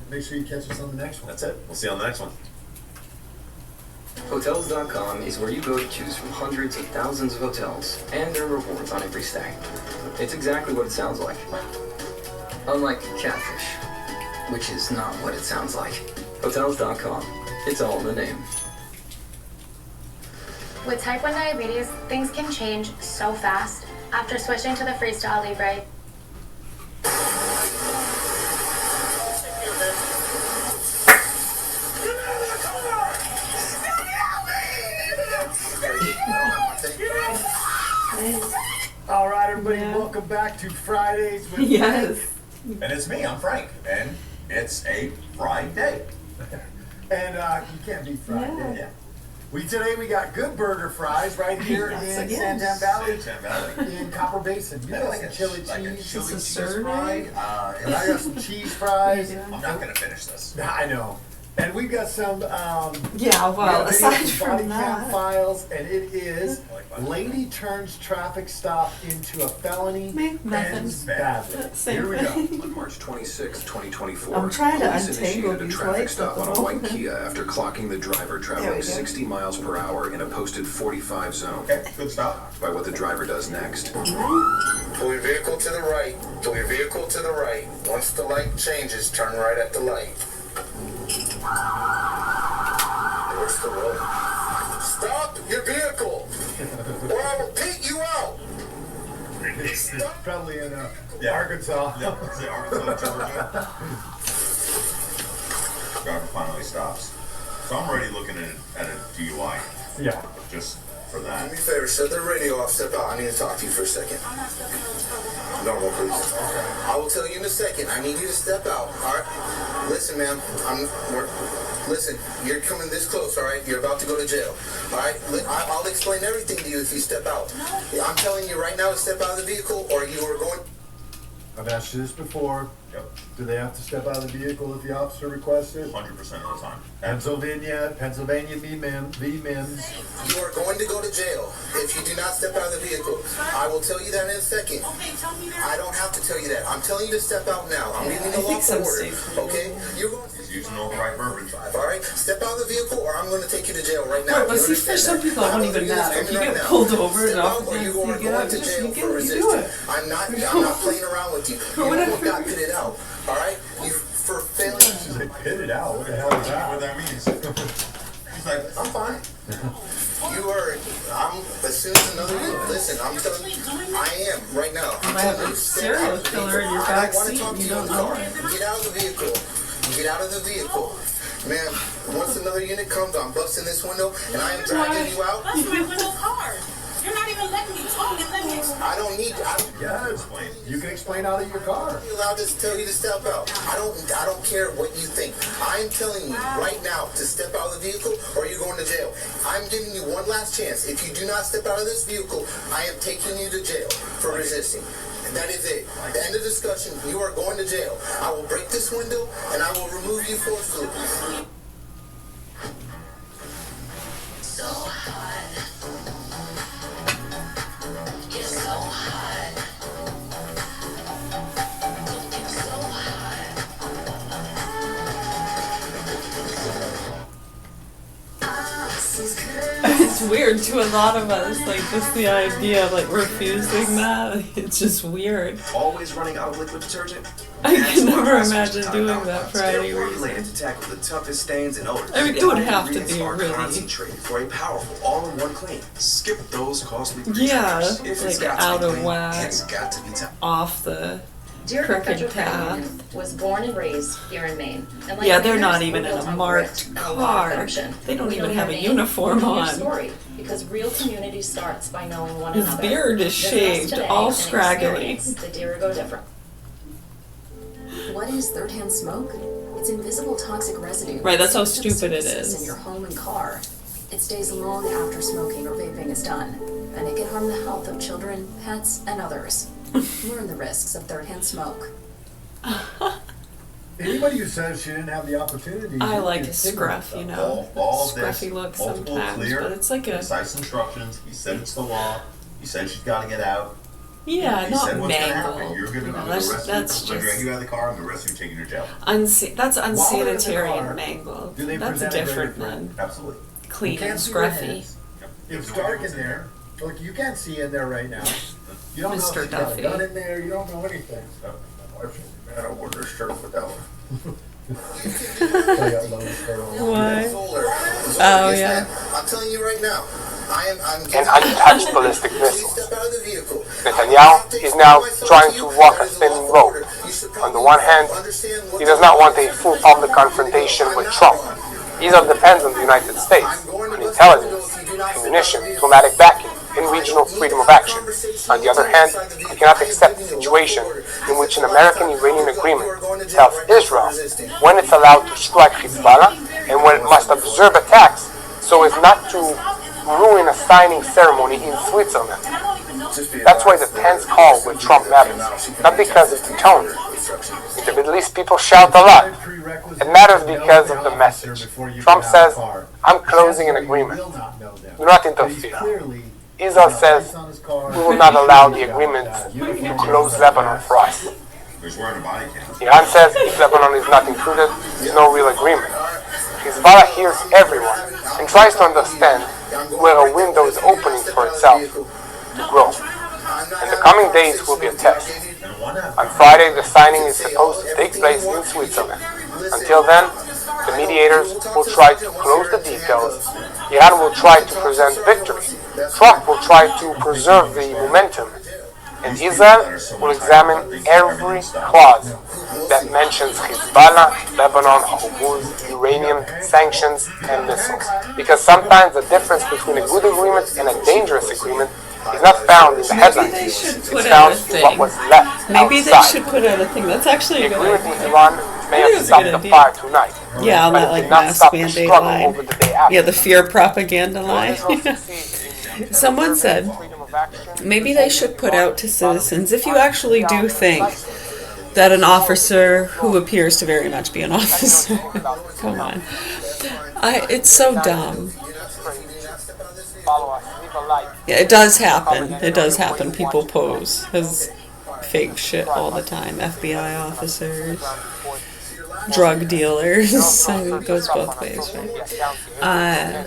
Make sure you catch us on the next one. That's it. We'll see you on the next one. Hotels.com is where you go to choose from hundreds of thousands of hotels and their rewards on every stay. It's exactly what it sounds like. Unlike catfish, which is not what it sounds like. Hotels.com. It's all in the name. With type 1 diabetes, things can change so fast. After switching to the Freestyle Libre, All right, everybody, welcome back to Fridays with And it's me, I'm Frank, and it's a Friday. And you can't beat Friday. Yeah. Today we got Good Burger Fries right here in Santan Valley, in Copper Basin. You got some chili cheese, fry, and I got some cheese fries. I'm not gonna finish this. I know. And we've got some aside from that, files, and it is lady turns traffic stop into a felony, ends badly. Here we go. On March 26, 2024, I'm trying to police untangle initiated a these traffic lights stop at the on a white moment. Kia after clocking the driver traveling 60 miles per hour in a posted 45 zone. Okay, good stop. By what the driver does next. Pull your vehicle to the right. Pull your vehicle to the right. Once the light changes, turn right at the light. Where's the road? Stop your vehicle, or I will beat you out. It's probably in Arkansas. Yeah, Arkansas, Georgia. Driver finally stops. So I'm already looking at a DUI. Yeah. Just for that. Do me a favor, shut the radio off, step out. I need to talk to you for a second. Normal, please. I will tell you in a second. I need you to step out, all right? Listen, ma'am, listen, you're coming this close, all right? You're about to go to jail, all right? I'll explain everything to you if you step out. I'm telling you right now to step out of the vehicle, or you are going... I've asked you this before. Yep. Do they have to step out of the vehicle if the officer requests it? 100% of the time. Pennsylvania v. Mims. You are going to go to jail if you do not step out of the vehicle. I will tell you that in a second. Okay, tell me that. I don't have to tell you that. I'm telling you to step out now. I'm giving you the law for order. Okay? You're going to... He's using all the right verbiage. All right? Step out of the vehicle or I'm going to take you to jail right now. Right, but see, for some people it won't even matter. If you get pulled over and officers you get out, you do it. I'm not playing around with you. You almost got pitted out. All right? You for failing. Pitted out? What the hell is that? What that means? He's like, I'm fine. As soon as another listen, I'm telling you, I am right now. You might have a serial killer in your back seat and you don't know it. Get out of the vehicle. Get out of the vehicle. Man, once another unit comes, I'm busting this window and I am dragging you out. That's my little car. You're not even letting me talk and let me explain. I don't need explain. You can explain out of your car. I'm allowed to tell you to step out. I don't care what you think. I'm telling you right now to step out of the vehicle or you're going to jail. I'm giving you one last chance. If you do not step out of this vehicle, I am taking you to jail for resisting. And that is it. At the end of the discussion, you are going to jail. I will break this window and I will remove you forcefully. So hot. You're so hot. You're so hot. It's It's weird to a lot of us, like just the idea of like refusing that. It's just weird. Always running out of liquid detergent? I can never imagine doing that for any formulated reason. to tackle the toughest stains and odors. I mean, it would have to be really concentrated for a powerful all-in-one clean. Skip those costly yeah, procedures. If it's like got to out be of clean, whack, it's got to be tough. off the Dear crooked Patrick path. was born and raised here in Maine. And like Yeah, they're Mariners, not even we're in built a on marked grit and a lot of car. gumption. They don't We even know have a your name, uniform we know your on. story, because real community starts by knowing one His another. beard is Visit us shaved, today all and scraggly. experience The deer go different. What is third-hand smoke? It's invisible toxic residue. Right, that's how Stuck to stupid it surfaces is. in your home and car. It stays long after smoking or vaping is done, and it can harm the health of children, pets, and others. Learn the risks of third-hand smoke. Anybody who says she didn't have the opportunity. I like a is scruff, you know. All of this, Scruffy look multiple sometimes, clear, but it's like a concise instructions. He said it's the law. He said she's got to get out. yeah, He not said what's gonna happen. mangled. You're going to You know, the that's rest that's of you, drag just you out of the car, and the rest of you taking your jail. that's While they're in the unsanitary car, and mangled. do they That's a present a different greater one. Absolutely. Clean You and can't see their scruffy. hands. It's dark in there. Look, you can't see in there right now. You don't know Mr. if she's got a Duffy. gun in there. You don't know anything. Man, I wore this shirt without one. What? Oh yeah. I'm telling you right now. I'm An untouched ballistic missile. Step out of the vehicle. Netanyahu is now trying to walk a thin road. On the one hand, he does not want a full public confrontation with Trump. Israel depends on the United States, on intelligence, ammunition, diplomatic backing, and regional freedom of action. On the other hand, he cannot accept a situation in which an American-Iranian agreement tells Israel when it's allowed to strike Hezbollah and when it must observe attacks so as not to ruin a signing ceremony in Switzerland. That's why the tense call with Trump matters, not because of the tone. In the Middle East, people shout a lot. It matters because of the message. Trump says, I'm closing an agreement. Do not interfere. Israel says, we will not allow the agreement to close Lebanon for us. He's wearing a body cam. Iran says if Lebanon is not included, there's no real agreement. Hezbollah hears everyone and tries to understand where a window is opening for itself to grow. And the coming days will be a test. On Friday, the signing is supposed to take place in Switzerland. Until then, the mediators will try to close the details. Iran will try to present victory. Trump will try to preserve the momentum. And Israel will examine every clause that mentions Hezbollah, Lebanon, Hormuz, uranium, sanctions, and missiles. Because sometimes the difference between a good agreement and a dangerous agreement is not found in the headlines. It's found in what was left Maybe they outside. should put out a thing. That's actually a The good agreement idea. with Iran may have stopped the fire tonight. Yeah, on but that it like did not mass stop the mandate struggle line. over the day after. Yeah, the fear propaganda line. Someone said maybe they should put out to citizens, if you actually do think that an officer who appears to very much be an officer, come on, it's so dumb. Yeah, it does happen. It does happen. People pose as fake shit all the time. FBI officers, drug dealers. So it goes both ways, right?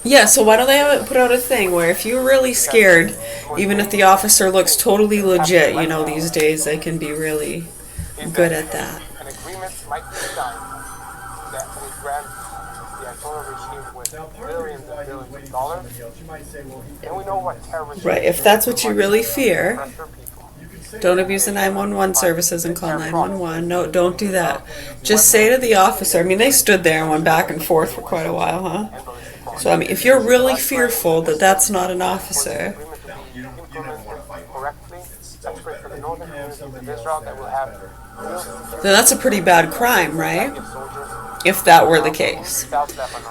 Yeah, so why don't they have it put out a thing where if you're really scared, even if the officer looks totally legit, you know, these days they can be really good at that. An agreement might be done that would grant the Ayatollah regime with billions and billions of dollars. And we know what terrorism Right, if that's what you really fear, don't abuse the 911 services and call 911. No, don't do that. Just say to the officer, I mean, they stood there and went back and forth for quite a while, huh? So, I mean, if you're really fearful that that's not an officer, then that's a pretty bad crime, right? If that were the case.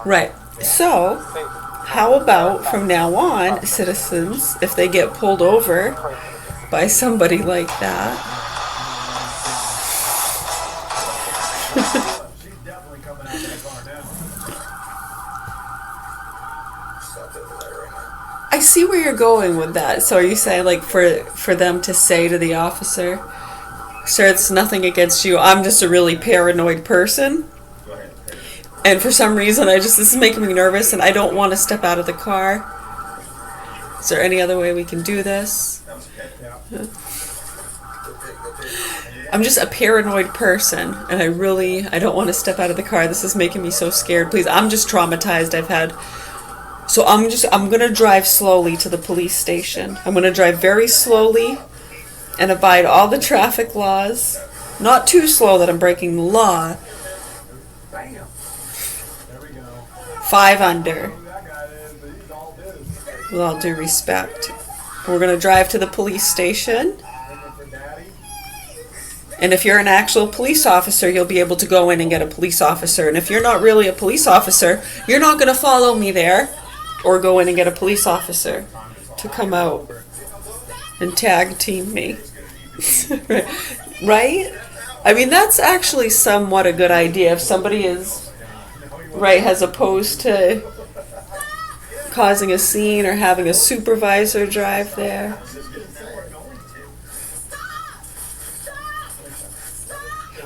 Right. So, how about from now on, citizens, if they get pulled over by somebody like that, I see where you're going with that. So are you saying, like, for them to say to the officer, sir, it's nothing against you, I'm just a really paranoid person? And for some reason, this is making me nervous, and I don't want to step out of the car. Is there any other way we can do this? Yeah. I'm just a paranoid person, and I don't want to step out of the car. This is making me so scared. Please, I'm just traumatized. So I'm gonna drive slowly to the police station. I'm gonna drive very slowly and abide all the traffic laws. Not too slow that I'm breaking the law. 5 under. With all due respect. We're gonna drive to the police station. And if you're an actual police officer, you'll be able to go in and get a police officer. And if you're not really a police officer, you're not gonna follow me there or go in and get a police officer to come out and tag team me. Right? I mean, that's actually somewhat a good idea if somebody is, right, as opposed to causing a scene or having a supervisor drive there.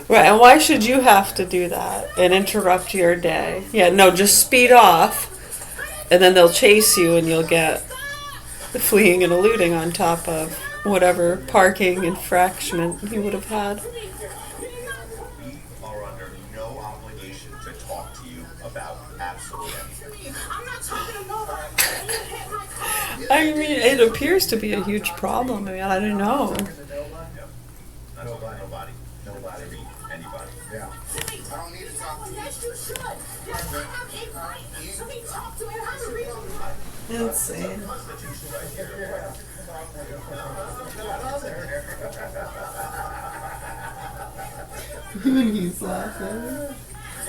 Right, and why should you have to do that and interrupt your day? Yeah, no, just speed off, and then they'll chase you and you'll get the fleeing and eluding on top of whatever parking infraction you would have had. We are under no obligation to talk to you about absolutely anything. I mean, it appears to be a huge problem. I mean, I don't know. Nobody, anybody. Yeah. I don't need to talk to you. Yes, you should. Yes, I have a right to be talked to and have a reason. Insane. He's laughing.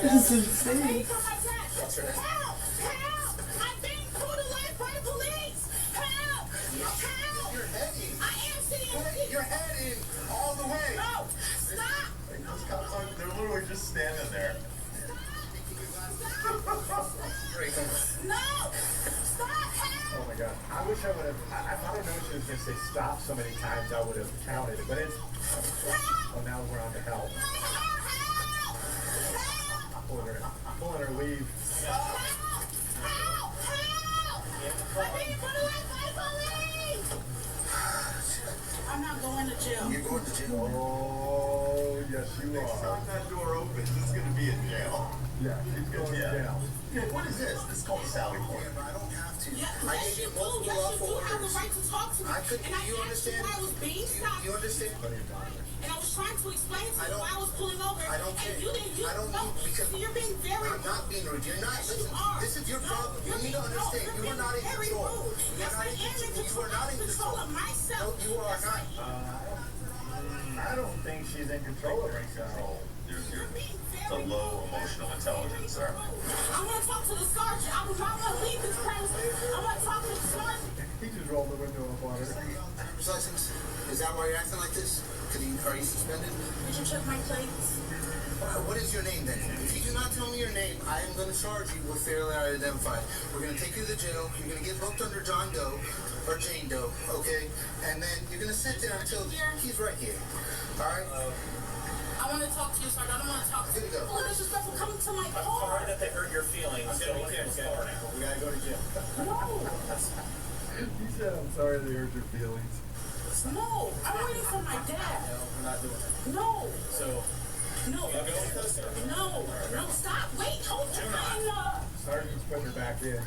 This is insane. You're heading all the way. No, stop! Those cops are, they're literally just standing there. No! Stop! Oh my god. I wish I would have. I thought I know she was going to say stop so many times I would have counted it, but it's. Oh, now we're on to help. Pulling her leave. I'm not going to jail. You're going to jail. Oh, yes, you Next are. time that door opens, it's going to be in jail. Yeah, she's going to jail. Yeah, what is this? This is called a Sally Port. Yeah, but I don't have to. Yes, I gave you multiple lawful you have the orders. right to talk to me. I could. And I You asked understand? why I was being stopped. You understand? And I was trying to explain to you why I was pulling over. I don't care. And you didn't. I don't need because you're being very I'm not being rude. You're not. Listen, this is your problem. You need to understand. You are not in control. You are not in control. You are not in control. No, you are not. I don't think she's in control of herself. You're the low emotional intelligence, sir. I want to talk to the sergeant. I was not going to leave this premises. I want to talk to the sergeant. He just rolled the window up on her. Driver's license? Is that why you're acting like this? Are you suspended? Did you check my plates? What is your name then? If you do not tell me your name, I am going to charge you with fairly identified. We're going to take you to the jail. You're going to get booked under John Doe or Jane Doe, okay? And then you're going to sit there until he's right here. All right? I want to talk to you, sergeant. I don't want to talk to you. Oh, disrespectful coming to my car. I'm sorry that they hurt your feelings. So we can't get her now. We gotta go to jail. No. He said, I'm sorry they hurt your feelings. No. I'm waiting for my dad. No, we're not doing that. No. So, No. No. No. Stop. Wait. Hold your hand up. Sergeant's putting her back in.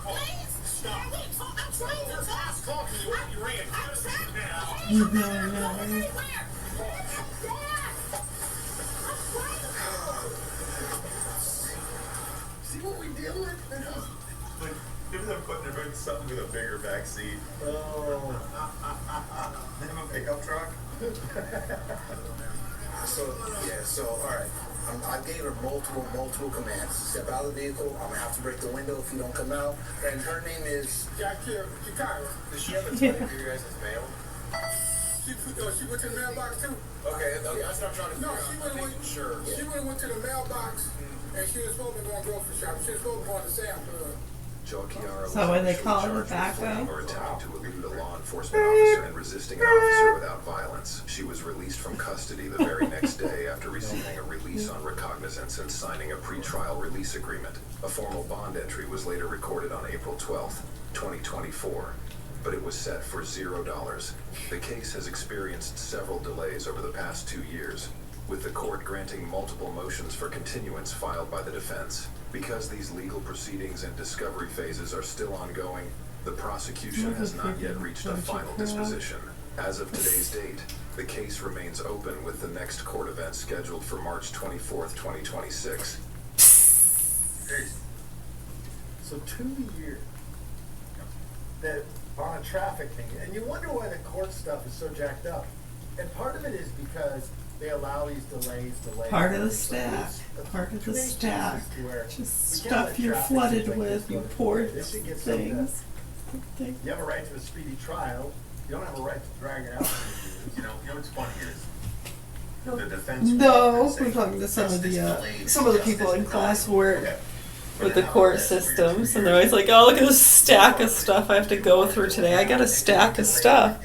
Please. Stop. I'm trying to talk. talk to you. You ran. I'm trying now. No. Everywhere. See what we deal with? Like, maybe they're putting her in something with a bigger back seat. Oh. They have a pickup truck? So, all right. I gave her multiple commands. Step out of the vehicle. I'm going to have to break the window if you don't come out. And her name is... Yakira. Does she have a ton of your guys' mail? She went to the mailbox too. Okay, that's what I'm trying to figure No, out. she would have went. Sure. She would have went to the mailbox, and she was supposed to go grocery shopping. She was supposed to go to Sam's Club. So when they call it a backup? Or attempting to elude a law enforcement officer and resisting an officer without violence. She was released from custody the very next day after receiving a release on recognizance and signing a pretrial release agreement. A formal bond entry was later recorded on April 12th, 2024, but it was set for $0. The case has experienced several delays over the past 2 years, with the court granting multiple motions for continuance filed by the defense. Because these legal proceedings and discovery phases are still ongoing, the prosecution has not yet reached a final disposition. As of today's date, the case remains open with the next court event scheduled for March 24th, 2026. So 2 years that on a traffic thing, and you wonder why the court stuff is so jacked up. And part of it is because they allow these delays. Part of the stack. Part of the stack. Just stuff you're flooded with, you poor things. You have a right to a speedy trial. You don't have a right to drag it out. You know what's funny is the defense. No, we're talking to some of the people in class who work with the court systems, and they're always like, "Oh, look at this stack of stuff I have to go through today. I got a stack of stuff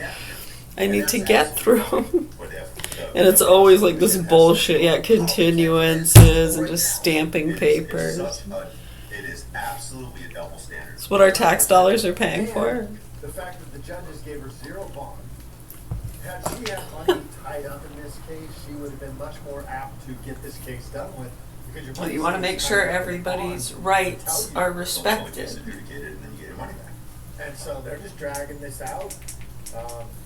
I need to get through." And it's always like this bullshit, continuances and just stamping papers. It is absolutely a double standard. It's what our tax dollars are paying for. The fact that the judges gave her 0 bond, had she had money tied up in this case, she would have been much more apt to get this case done with. Because Well, you want to make sure everybody's rights are respected. And so they're just dragging this out.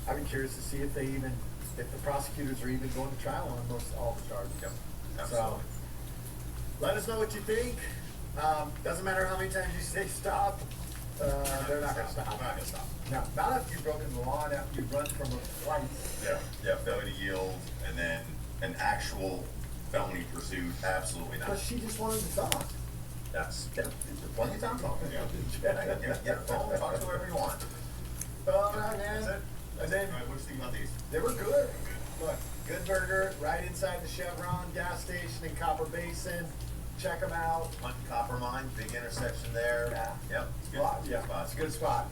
I'd be curious to see if the prosecutors are even going to trial on all the charges. Yep. So let us know what you think. Doesn't matter how many times you say stop. They're not going to stop. Not going to stop. No, not after you've broken the law and after you've run from a flight. Yeah, failure to yield, and then an actual felony pursuit. Absolutely not. But she just wanted to talk. That's plenty of time talking. Yeah, phone, talk to whoever you want. Oh, man. And then, what do you think about these? They were good. Look, good burger right inside the Chevron gas station in Copper Basin. Check them out. Hunt Copper Mine, big intersection there. Yeah. Yep. It's a good Spot. spot. It's a good spot.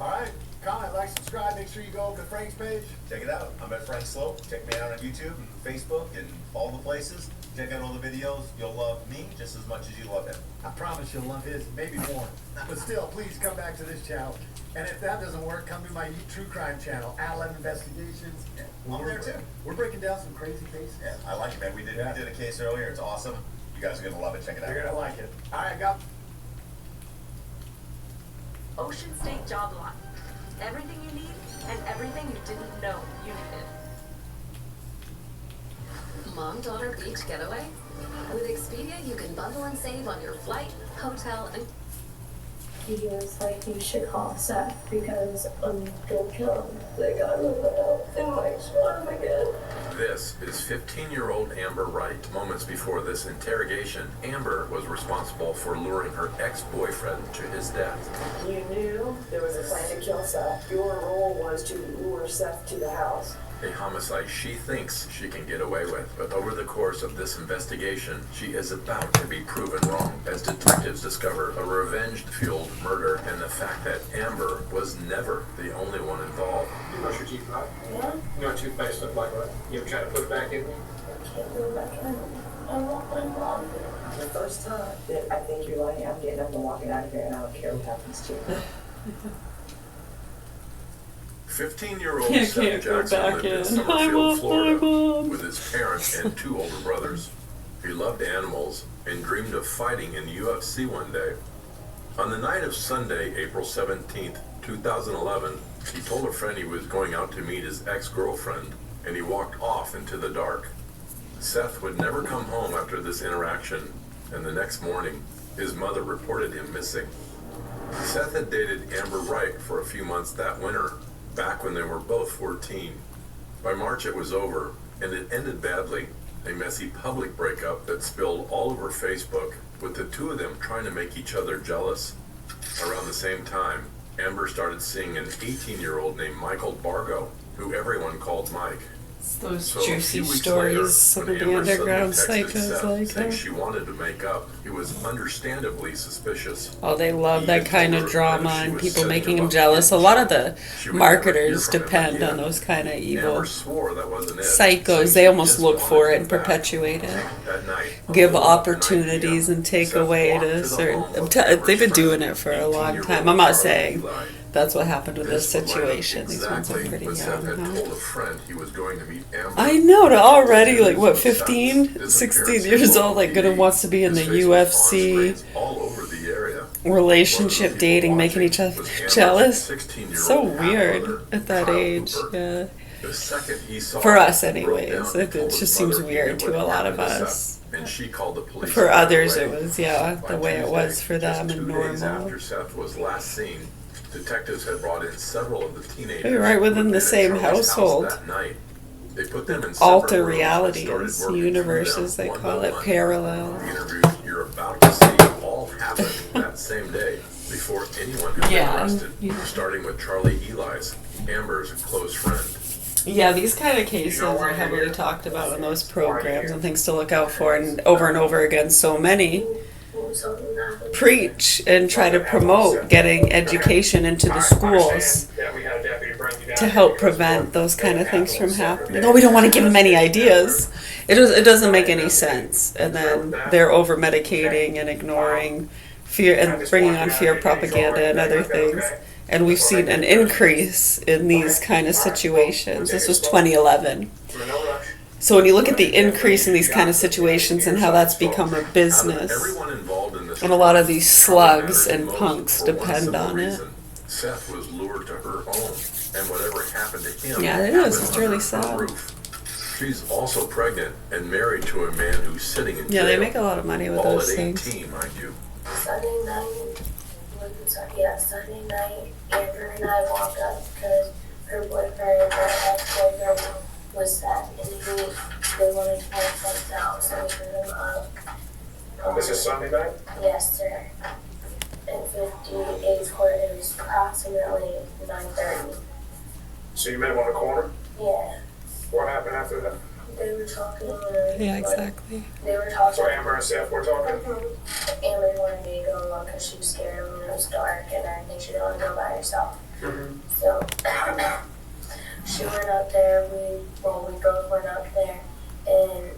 All right. Comment, like, subscribe. Make sure you go over to Frank's page. Check it out. I'm at Frank Slope. Check me out on YouTube and Facebook and all the places. Check out all the videos. You'll love me just as much as you love him. I promise you'll love his, maybe more. But still, please come back to this channel. And if that doesn't work, come to my true crime channel, Allen Investigations. Yeah, I'm there too. We're breaking down some crazy cases. Yeah, I like it, man. We did a case earlier. It's awesome. You guys are gonna love it. Check it out. You're gonna like it. All right, go. Ocean State Job Lot. Everything you need and everything you didn't know you needed. Mom-daughter beach getaway? With Expedia, you can bundle and save on your flight, hotel, and... He was like, you should call Seth because I'm gonna kill him. They got me out and like shot him again. This is 15-year-old Amber Wright. Moments before this interrogation, Amber was responsible for luring her ex-boyfriend to his death. You knew there was a plan to kill Seth. Your role was to lure Seth to the house. A homicide she thinks she can get away with, but over the course of this investigation, she is about to be proven wrong as detectives discover a revenge-fueled murder and the fact that Amber was never the only one involved. You brush your teeth, right? Yeah. You know what toothpaste look like, right? You ever try to put it back in? I can't go back in. I want my mom. The first time that I think you're lying, I'm getting up and walking out of here, and I don't care what happens to you. 15-year-old Seth Jackson lived in Summerfield, Florida, with his parents and 2 older brothers. He loved animals and dreamed of fighting in UFC one day. On the night of Sunday, April 17th, 2011, he told a friend he was going out to meet his ex-girlfriend, and he walked off into the dark. Seth would never come home after this interaction, and the next morning, his mother reported him missing. Seth had dated Amber Wright for a few months that winter, back when they were both 14. By March it was over, and it ended badly. A messy public breakup that spilled all over Facebook, with the 2 of them trying to make each other jealous. Around the same time, Amber started seeing an 18-year-old named Michael Bargo, who everyone called Mike. Those So a juicy few weeks stories, later, some when of the Amber underground suddenly texted psychos Seth like saying that. she wanted to make up, he was understandably suspicious. Oh, they love He that had kind told of her that drama if she and was people setting making him them up jealous. A in lot of jail, the she would never hear marketers from him depend again. on those kind of evil Amber swore that wasn't it, psychos. saying They she almost just look for wanted it him and back. perpetuate it. That night, Give a little after 9 opportunities p.m., and take Seth away walked to to the certain. home of Amber's They've been friend, doing it for a long 18-year-old time. I'm not Charlie saying Eli. that's what happened with this This would line up situation. These ones are exactly pretty what Seth young. had Huh? told a friend he was going to meet Amber. I know, to already, like, what, Seth's 15, disappearance 16 hit years local old, like, gonna TV. wants to be in the His face was on UFC, screens all over the area. relationship, One of the people dating, making each watching other was Amber's jealous. 16-year-old So half-brother, weird at that Kyle age, Cooper. yeah. The second he saw For it, us, he broke anyways. down It and told just his seems mother weird what to a lot of happened to us. Seth, and she called the police For right others, away. it was, yeah, By the way it Tuesday, was for them just and 2 days normal. after Seth was last seen, detectives had brought in several of the teenagers They're right who within had the been at same Charlie's household. house that night. They put them in Alter separate rooms and realities, started working universes, through they them call one it, by one. parallel. The interviews you're about to see all happened that same day before anyone had been Yeah, arrested, yeah. starting with Charlie Eli's, Amber's close friend. Yeah, these kind of cases are heavily talked about in those programs and things to look out for, and over again, so many preach and try to promote getting education into the schools to help prevent those kind of things from happening. Oh, we don't want to give them any ideas. It doesn't make any sense. And then they're over medicating and ignoring fear and bringing on fear propaganda and other things. And we've seen an increase in these kind of situations. This was 2011. So when you look at the increase in these kind of situations and how that's become a business, and a lot of these slugs and punks depend on it. Seth was lured to her home, and whatever happened to him. Yeah, it is. It's really sad. She's also pregnant and married to a man who's sitting in jail. Yeah, they make a lot of money with all those at things. 18, mind you. Sunday night, Amber and I walked up because her boyfriend, her ex-boyfriend, was sad, and they wanted to work things out, so we put them up. This is Sunday night? Yes, sir. In 58th court, it was approximately 9:30. So you met him on the corner? Yeah. What happened after that? They were talking. Yeah, exactly. They were talking. So Amber and Seth were talking? Amber wanted me to go along because she was scared when it was dark and I think she didn't want to go by herself. So she went up there. We both went up there, and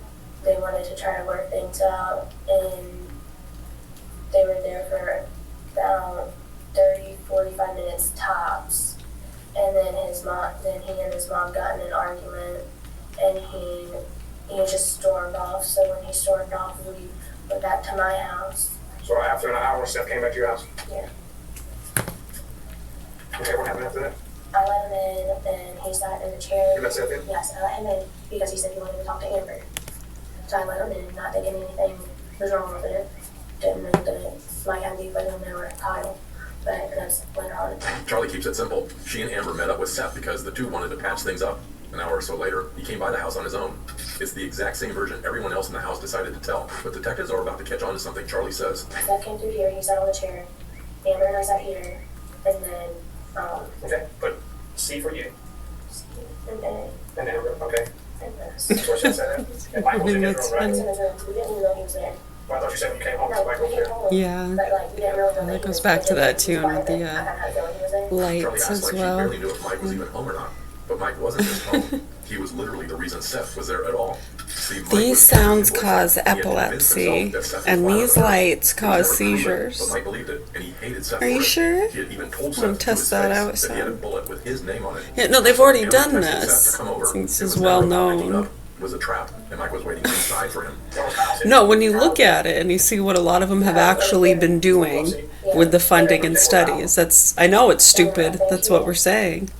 they wanted to try to work things out. And they were there for about 30-45 minutes tops. And then he and his mom got in an argument, and he just stormed off. So when he stormed off, we went back to my house. So after an hour, Seth came back to your house? Yeah. Okay, what happened after that? I let him in, and he sat in the chair. You let Seth in? Yes, I let him in because he said he wanted to talk to Amber. So I let him in, not thinking anything was wrong with it. Didn't know that it might have to be with him or Kyle, but that's later on. Charlie keeps it simple. She and Amber met up with Seth because the two wanted to patch things up. An hour or so later, he came by the house on his own. It's the exact same version everyone else in the house decided to tell, but detectives are about to catch on to something Charlie says. Seth came through here, he sat on the chair. Amber and I sat here, and then, Okay, but C for you. and then, And Amber, okay. and this. That's what she said. And Mike was in his room, right? He was in his room. We didn't even know he was there. Well, I thought you said when you came home, No, Mike we was came there. home. Yeah. But, like, we didn't really know And that he goes was back to there. that too, and with the I kind of had a feeling he was there. Charlie lights acts as like she well. barely knew if Mike was even home or not. But Mike wasn't just home. He was literally the reason Seth was there at all. See, Mike These was sounds boyfriend. cause He had convinced epilepsy, himself that Seth was and one of these the lights He would cause never prove it, seizures. But Mike believed it, and he hated Seth Are you for it. sure? He had even told I'm Seth gonna to test his that face out that he had a some. bullet with his name on it. Yeah, no, they've already Amber done texted Seth this. to come over. This It is was well never picking known. up. It was a trap, and Mike was waiting inside for him. No, when you look at it and you see what a lot of them have actually been doing with the funding and studies, I know it's stupid. That's what we're saying.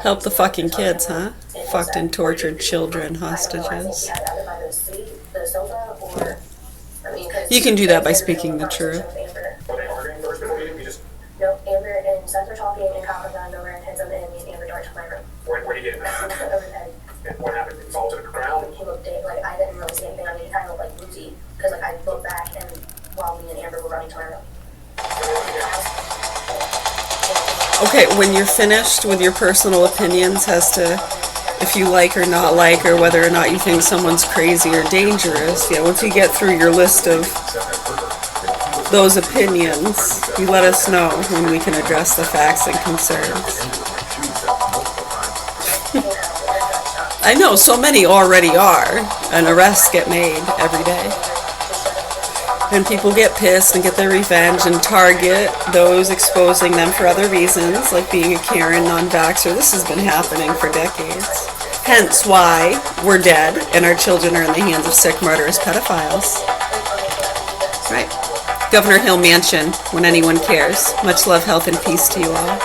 Help the fucking kids, huh? Fucked and tortured children, hostages. You can do that by speaking the truth. Were they arguing first before you just... No, Amber and Seth were talking, and Kyle got over and hit something, and me and Amber darted to my room. Where did he get it? Over the head. And what happened? Did he fall to the ground? He looked dead. Like, I didn't really see anything. I mean, he kind of looked like woozy, because like I looked back, and while me and Amber were running to my room. Okay, when you're finished with your personal opinions as to if you like or not like, or whether or not you think someone's crazy or dangerous. Yeah, once you get through your list of those opinions, you let us know when we can address the facts and concerns. I know so many already are, and arrests get made every day. And people get pissed and get their revenge and target those exposing them for other reasons, like being a Karen, non-vaxxer. This has been happening for decades. Hence why we're dead and our children are in the hands of sick, murderous pedophiles. Right. Governor Hill Mansion, when anyone cares. Much love, health, and peace to you all.